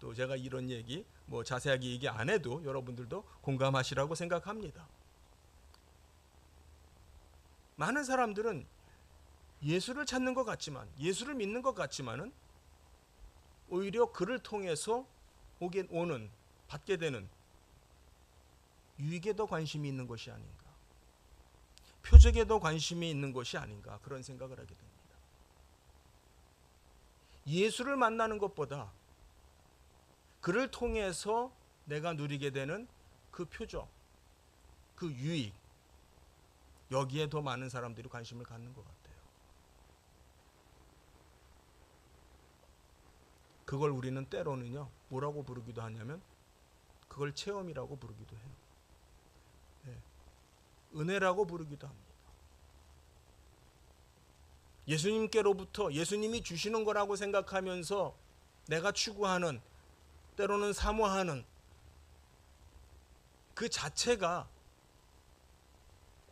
또 제가 이런 얘기 자세하게 얘기 안 해도 여러분들도 공감하시라고 생각합니다. 많은 사람들은 예수를 찾는 것 같지만, 예수를 믿는 것 같지만은 오히려 그를 통해서 받게 되는 유익에 더 관심이 있는 것이 아닌가, 표적에 더 관심이 있는 것이 아닌가, 그런 생각을 하게 됩니다. 예수를 만나는 것보다 그를 통해서 내가 누리게 되는 그 표적, 그 유익, 여기에 더 많은 사람들이 관심을 갖는 것 같아요. 그걸 우리는 때로는요, 뭐라고 부르기도 하냐면, 그걸 체험이라고 부르기도 해요. 은혜라고 부르기도 합니다. 예수님께로부터 예수님이 주시는 거라고 생각하면서 내가 추구하는, 때로는 사모하는 그 자체가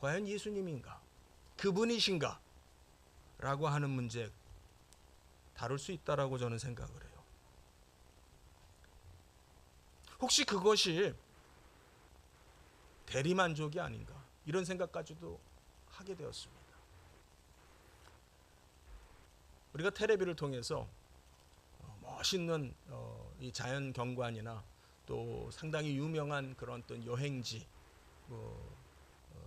과연 예수님인가? 그분이신가? 라고 하는 문제 다룰 수 있다라고 저는 생각을 해요. 혹시 그것이 대리만족이 아닌가? 이런 생각까지도 하게 되었습니다. 우리가 텔레비를 통해서 멋있는 이 자연 경관이나 또 상당히 유명한 그런 어떤 여행지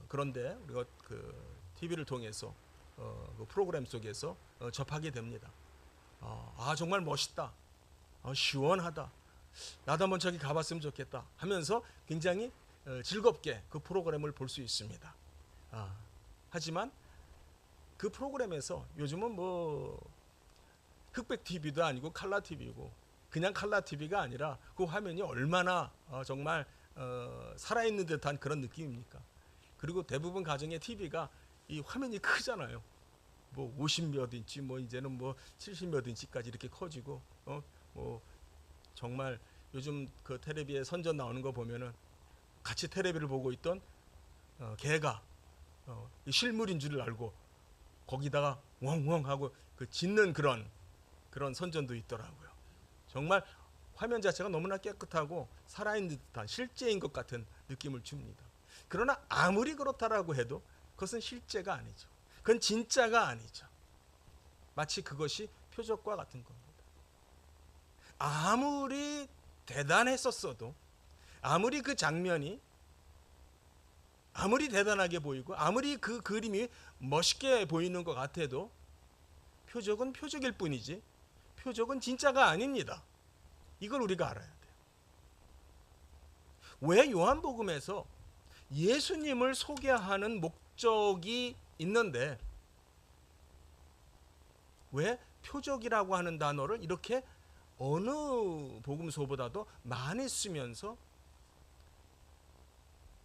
그런데 우리가 그 TV를 통해서 그 프로그램 속에서 접하게 됩니다. 정말 멋있다, 시원하다, 나도 한번 저기 가봤으면 좋겠다 하면서 굉장히 즐겁게 그 프로그램을 볼 수 있습니다. 하지만 그 프로그램에서 요즘은 뭐 흑백 TV도 아니고 칼라 TV고 그냥 칼라 TV가 아니라 그 화면이 얼마나 정말 살아있는 듯한 그런 느낌입니까? 그리고 대부분 가정의 TV가 이 화면이 크잖아요. 뭐 50몇 인치, 뭐 이제는 뭐 70몇 인치까지 이렇게 커지고 뭐 정말 요즘 그 텔레비에 선전 나오는 거 보면은 같이 텔레비를 보고 있던 개가 실물인 줄 알고 거기다가 웡웡 하고 그 짖는 그런 선전도 있더라고요. 정말 화면 자체가 너무나 깨끗하고 살아있는 듯한 실제인 것 같은 느낌을 줍니다. 그러나 아무리 그렇다라고 해도 그것은 실제가 아니죠. 그건 진짜가 아니죠. 마치 그것이 표적과 같은 겁니다. 아무리 대단했었어도, 아무리 그 장면이 아무리 대단하게 보이고 아무리 그 그림이 멋있게 보이는 것 같아도 표적은 표적일 뿐이지 표적은 진짜가 아닙니다. 이걸 우리가 알아야 돼요. 왜 요한복음에서 예수님을 소개하는 목적이 있는데 왜 표적이라고 하는 단어를 이렇게 어느 복음서보다도 많이 쓰면서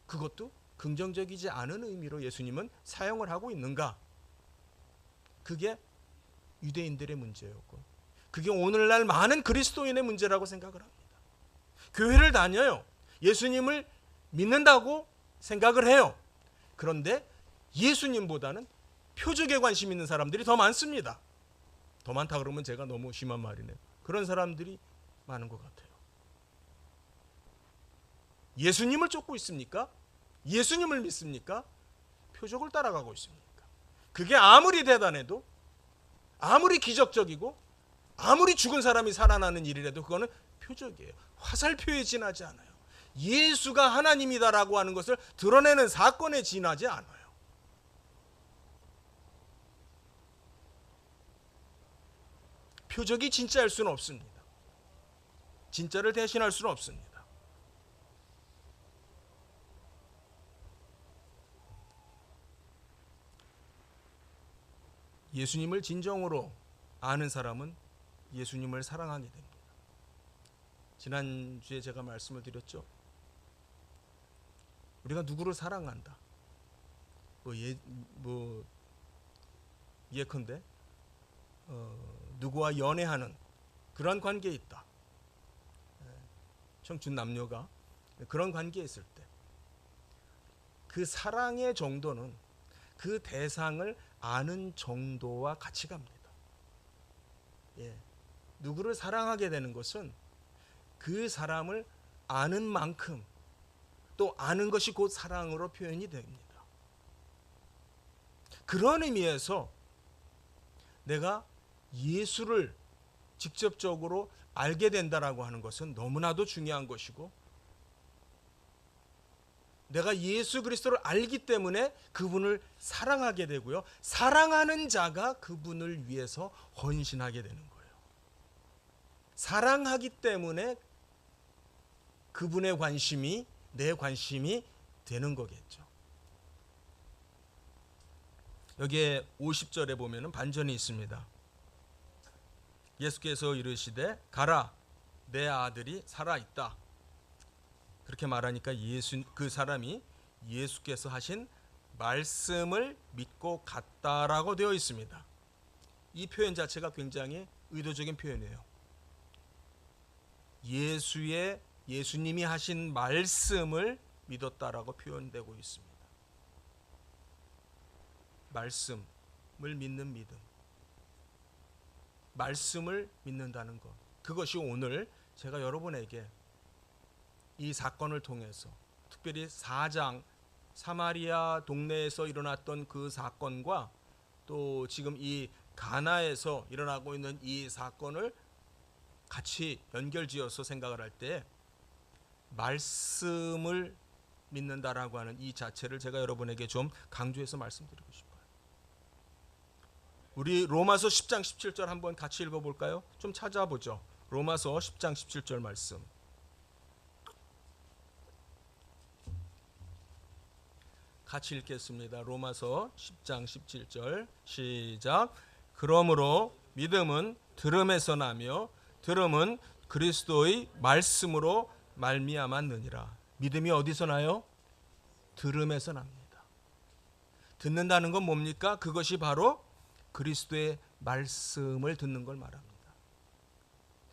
그것도 긍정적이지 않은 의미로 예수님은 사용을 하고 있는가? 그게 유대인들의 문제였고 그게 오늘날 많은 그리스도인의 문제라고 생각을 합니다. 교회를 다녀요. 예수님을 믿는다고 생각을 해요. 그런데 예수님보다는 표적에 관심 있는 사람들이 더 많습니다. 더 많다 그러면 제가 너무 심한 말이네요. 그런 사람들이 많은 것 같아요. 예수님을 쫓고 있습니까? 예수님을 믿습니까? 표적을 따라가고 있습니까? 그게 아무리 대단해도, 아무리 기적적이고, 아무리 죽은 사람이 살아나는 일이라도 그거는 표적이에요. 화살표에 지나지 않아요. 예수가 하나님이다라고 하는 것을 드러내는 사건에 지나지 않아요. 표적이 진짜일 수는 없습니다. 진짜를 대신할 수는 없습니다. 예수님을 진정으로 아는 사람은 예수님을 사랑하게 됩니다. 지난주에 제가 말씀을 드렸죠. 우리가 누구를 사랑한다. 예컨대 누구와 연애하는 그런 관계에 있다. 청춘 남녀가 그런 관계에 있을 때 그 사랑의 정도는 그 대상을 아는 정도와 같이 갑니다. 누구를 사랑하게 되는 것은 그 사람을 아는 만큼 또 아는 것이 곧 사랑으로 표현이 됩니다. 그런 의미에서 내가 예수를 직접적으로 알게 된다라고 하는 것은 너무나도 중요한 것이고 내가 예수 그리스도를 알기 때문에 그분을 사랑하게 되고요. 사랑하는 자가 그분을 위해서 헌신하게 되는 거예요. 사랑하기 때문에 그분의 관심이 내 관심이 되는 거겠죠. 여기에 50절에 보면은 반전이 있습니다. 예수께서 이르시되 가라 내 아들이 살아 있다. 그렇게 말하니까 그 사람이 예수께서 하신 말씀을 믿고 갔다라고 되어 있습니다. 이 표현 자체가 굉장히 의도적인 표현이에요. 예수님이 하신 말씀을 믿었다라고 표현되고 있습니다. 말씀을 믿는 믿음, 말씀을 믿는다는 것, 그것이 오늘 제가 여러분에게 이 사건을 통해서, 특별히 4장 사마리아 동네에서 일어났던 그 사건과 또 지금 이 가나에서 일어나고 있는 이 사건을 같이 연결지어서 생각을 할 때 말씀을 믿는다라고 하는 이 자체를 제가 여러분에게 좀 강조해서 말씀드리고 싶어요. 우리 로마서 10장 17절 한번 같이 읽어볼까요? 좀 찾아보죠. 로마서 10장 17절 말씀. 같이 읽겠습니다. 로마서 10장 17절 시작. 그러므로 믿음은 들음에서 나며 들음은 그리스도의 말씀으로 말미암았느니라. 믿음이 어디서 나요? 들음에서 납니다. 듣는다는 건 뭡니까? 그것이 바로 그리스도의 말씀을 듣는 걸 말합니다.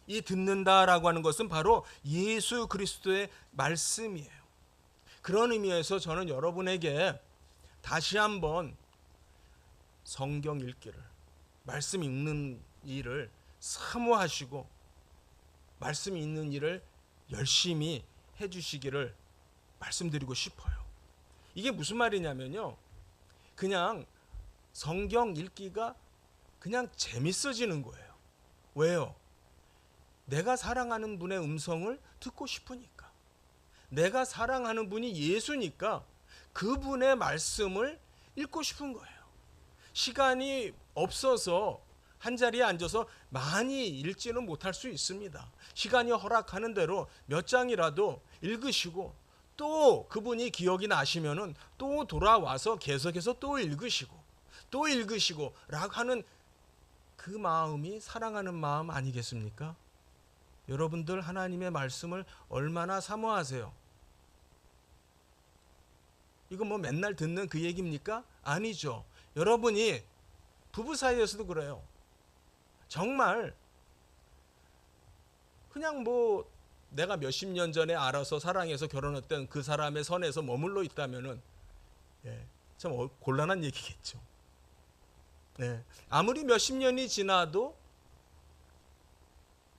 이 듣는다라고 하는 것은 바로 예수 그리스도의 말씀이에요. 그런 의미에서 저는 여러분에게 다시 한번 성경 읽기를, 말씀 읽는 일을 사모하시고 말씀 읽는 일을 열심히 해주시기를 말씀드리고 싶어요. 이게 무슨 말이냐면요, 그냥 성경 읽기가 그냥 재밌어지는 거예요. 왜요? 내가 사랑하는 분의 음성을 듣고 싶으니까. 내가 사랑하는 분이 예수니까 그분의 말씀을 읽고 싶은 거예요. 시간이 없어서 한자리에 앉아서 많이 읽지는 못할 수 있습니다. 시간이 허락하는 대로 몇 장이라도 읽으시고 또 그분이 기억이 나시면은 또 돌아와서 계속해서 또 읽으시고 라고 하는 그 마음이 사랑하는 마음 아니겠습니까? 여러분들 하나님의 말씀을 얼마나 사모하세요? 이거 뭐 맨날 듣는 그 얘기입니까? 아니죠. 여러분이 부부 사이에서도 그래요. 정말 그냥 뭐 내가 몇십 년 전에 알아서 사랑해서 결혼했던 그 사람의 선에서 머물러 있다면은 참 곤란한 얘기겠죠. 아무리 몇십 년이 지나도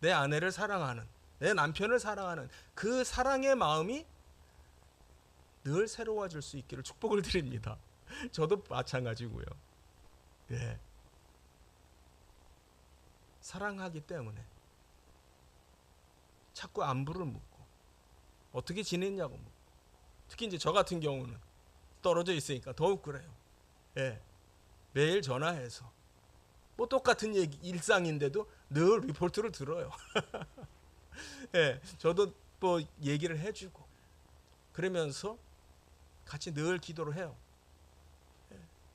내 아내를 사랑하는, 내 남편을 사랑하는 그 사랑의 마음이 늘 새로워질 수 있기를 축복을 드립니다. 저도 마찬가지고요. 사랑하기 때문에 자꾸 안부를 묻고 어떻게 지냈냐고 묻고, 특히 이제 저 같은 경우는 떨어져 있으니까 더욱 그래요. 매일 전화해서 뭐 똑같은 얘기, 일상인데도 늘 리포트를 들어요. 저도 뭐 얘기를 해주고 그러면서 같이 늘 기도를 해요.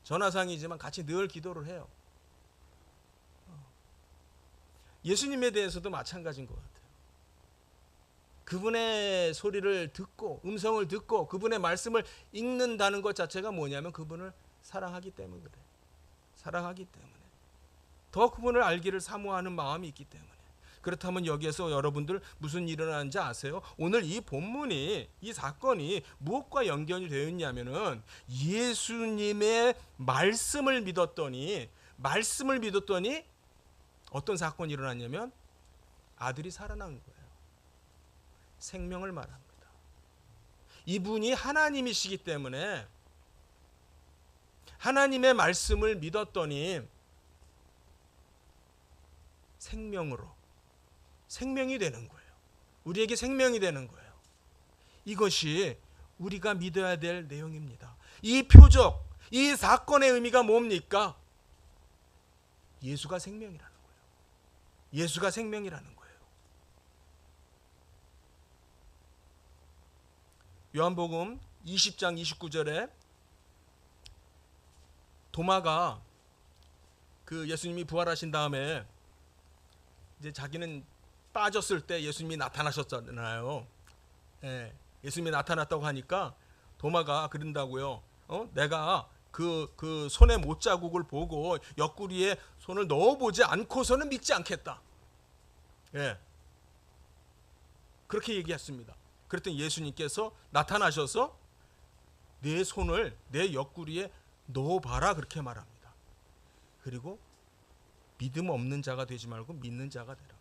전화상이지만 같이 늘 기도를 해요. 예수님에 대해서도 마찬가지인 것 같아요. 그분의 소리를 듣고, 음성을 듣고 그분의 말씀을 읽는다는 것 자체가 뭐냐면 그분을 사랑하기 때문에 그래요. 사랑하기 때문에 더 그분을 알기를 사모하는 마음이 있기 때문에. 그렇다면 여기에서 여러분들 무슨 일이 일어나는지 아세요? 오늘 이 본문이, 이 사건이 무엇과 연결이 되어 있냐면은 예수님의 말씀을 믿었더니 어떤 사건이 일어났냐면 아들이 살아난 거예요. 생명을 말합니다. 이분이 하나님이시기 때문에 하나님의 말씀을 믿었더니 생명이 되는 거예요. 우리에게 생명이 되는 거예요. 이것이 우리가 믿어야 될 내용입니다. 이 표적, 이 사건의 의미가 뭡니까? 예수가 생명이라는 거예요. 예수가 생명이라는 거예요. 요한복음 20장 29절에 도마가 그 예수님이 부활하신 다음에 이제 자기는 빠졌을 때 예수님이 나타나셨잖아요. 예수님이 나타났다고 하니까 도마가 그런다고요. 내가 그 손의 못자국을 보고 옆구리에 손을 넣어보지 않고서는 믿지 않겠다. 예. 그렇게 얘기했습니다. 그랬더니 예수님께서 나타나셔서 내 손을 내 옆구리에 넣어봐라 그렇게 말합니다. 그리고 믿음 없는 자가 되지 말고 믿는 자가 되라.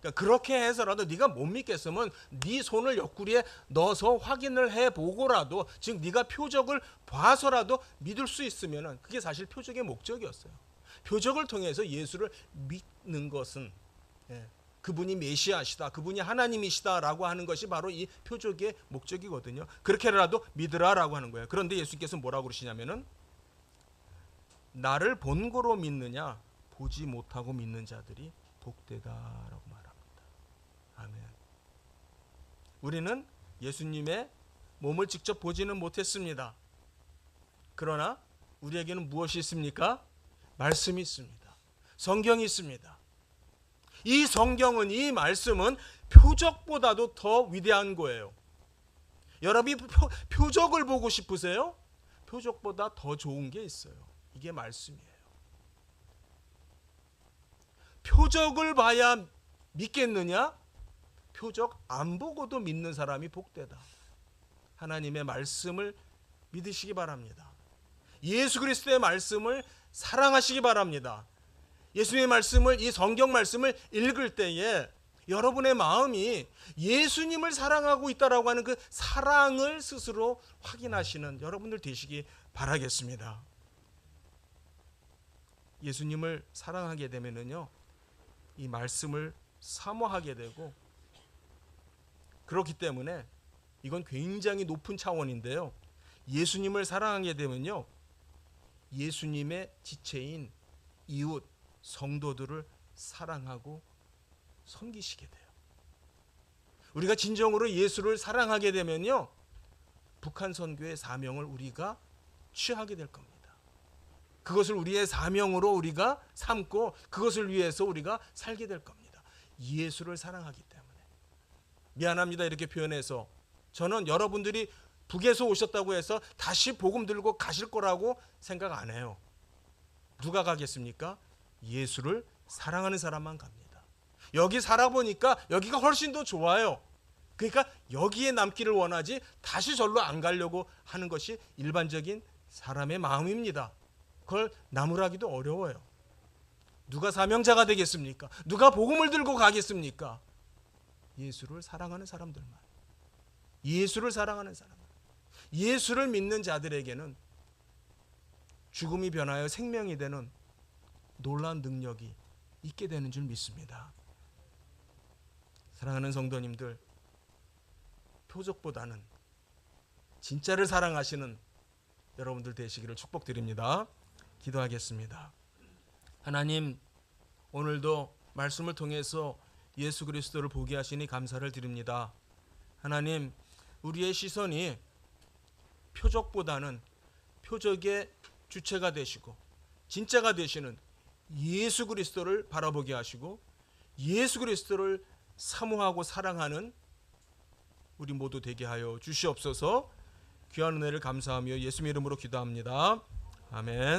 그러니까 그렇게 해서라도 네가 못 믿겠으면 네 손을 옆구리에 넣어서 확인을 해보고라도, 즉 네가 표적을 봐서라도 믿을 수 있으면은, 그게 사실 표적의 목적이었어요. 표적을 통해서 예수를 믿는 것은 그분이 메시아시다, 그분이 하나님이시다라고 하는 것이 바로 이 표적의 목적이거든요. 그렇게라도 믿으라라고 하는 거예요. 그런데 예수께서 뭐라고 그러시냐면은 나를 본고로 믿느냐 보지 못하고 믿는 자들이 복되다라고 말합니다. 아멘. 우리는 예수님의 몸을 직접 보지는 못했습니다. 그러나 우리에게는 무엇이 있습니까? 말씀이 있습니다. 성경이 있습니다. 이 성경은, 이 말씀은 표적보다도 더 위대한 거예요. 여러분이 표적을 보고 싶으세요? 표적보다 더 좋은 게 있어요. 이게 말씀이에요. 표적을 봐야 믿겠느냐? 표적 안 보고도 믿는 사람이 복되다. 하나님의 말씀을 믿으시기 바랍니다. 예수 그리스도의 말씀을 사랑하시기 바랍니다. 예수님의 말씀을, 이 성경 말씀을 읽을 때에 여러분의 마음이 예수님을 사랑하고 있다라고 하는 그 사랑을 스스로 확인하시는 여러분들 되시기 바라겠습니다. 예수님을 사랑하게 되면은요, 이 말씀을 사모하게 되고, 그렇기 때문에 이건 굉장히 높은 차원인데요. 예수님을 사랑하게 되면요, 예수님의 지체인 이웃, 성도들을 사랑하고 섬기시게 돼요. 우리가 진정으로 예수를 사랑하게 되면요, 북한 선교의 사명을 우리가 취하게 될 겁니다. 그것을 우리의 사명으로 우리가 삼고 그것을 위해서 우리가 살게 될 겁니다. 예수를 사랑하기 때문에. 미안합니다 이렇게 표현해서, 저는 여러분들이 북에서 오셨다고 해서 다시 복음 들고 가실 거라고 생각 안 해요. 누가 가겠습니까? 예수를 사랑하는 사람만 갑니다. 여기 살아보니까 여기가 훨씬 더 좋아요. 그러니까 여기에 남기를 원하지 다시 절로 안 가려고 하는 것이 일반적인 사람의 마음입니다. 그걸 나무라기도 어려워요. 누가 사명자가 되겠습니까? 누가 복음을 들고 가겠습니까? 예수를 사랑하는 사람들만. 예수를 사랑하는 사람. 예수를 믿는 자들에게는 죽음이 변하여 생명이 되는 놀라운 능력이 있게 되는 줄 믿습니다. 사랑하는 성도님들, 표적보다는 진짜를 사랑하시는 여러분들 되시기를 축복드립니다. 기도하겠습니다. 하나님, 오늘도 말씀을 통해서 예수 그리스도를 보게 하시니 감사를 드립니다. 하나님, 우리의 시선이 표적보다는 표적의 주체가 되시고 진짜가 되시는 예수 그리스도를 바라보게 하시고 예수 그리스도를 사모하고 사랑하는 우리 모두 되게 하여 주시옵소서. 귀한 은혜를 감사하며 예수님의 이름으로 기도합니다. 아멘.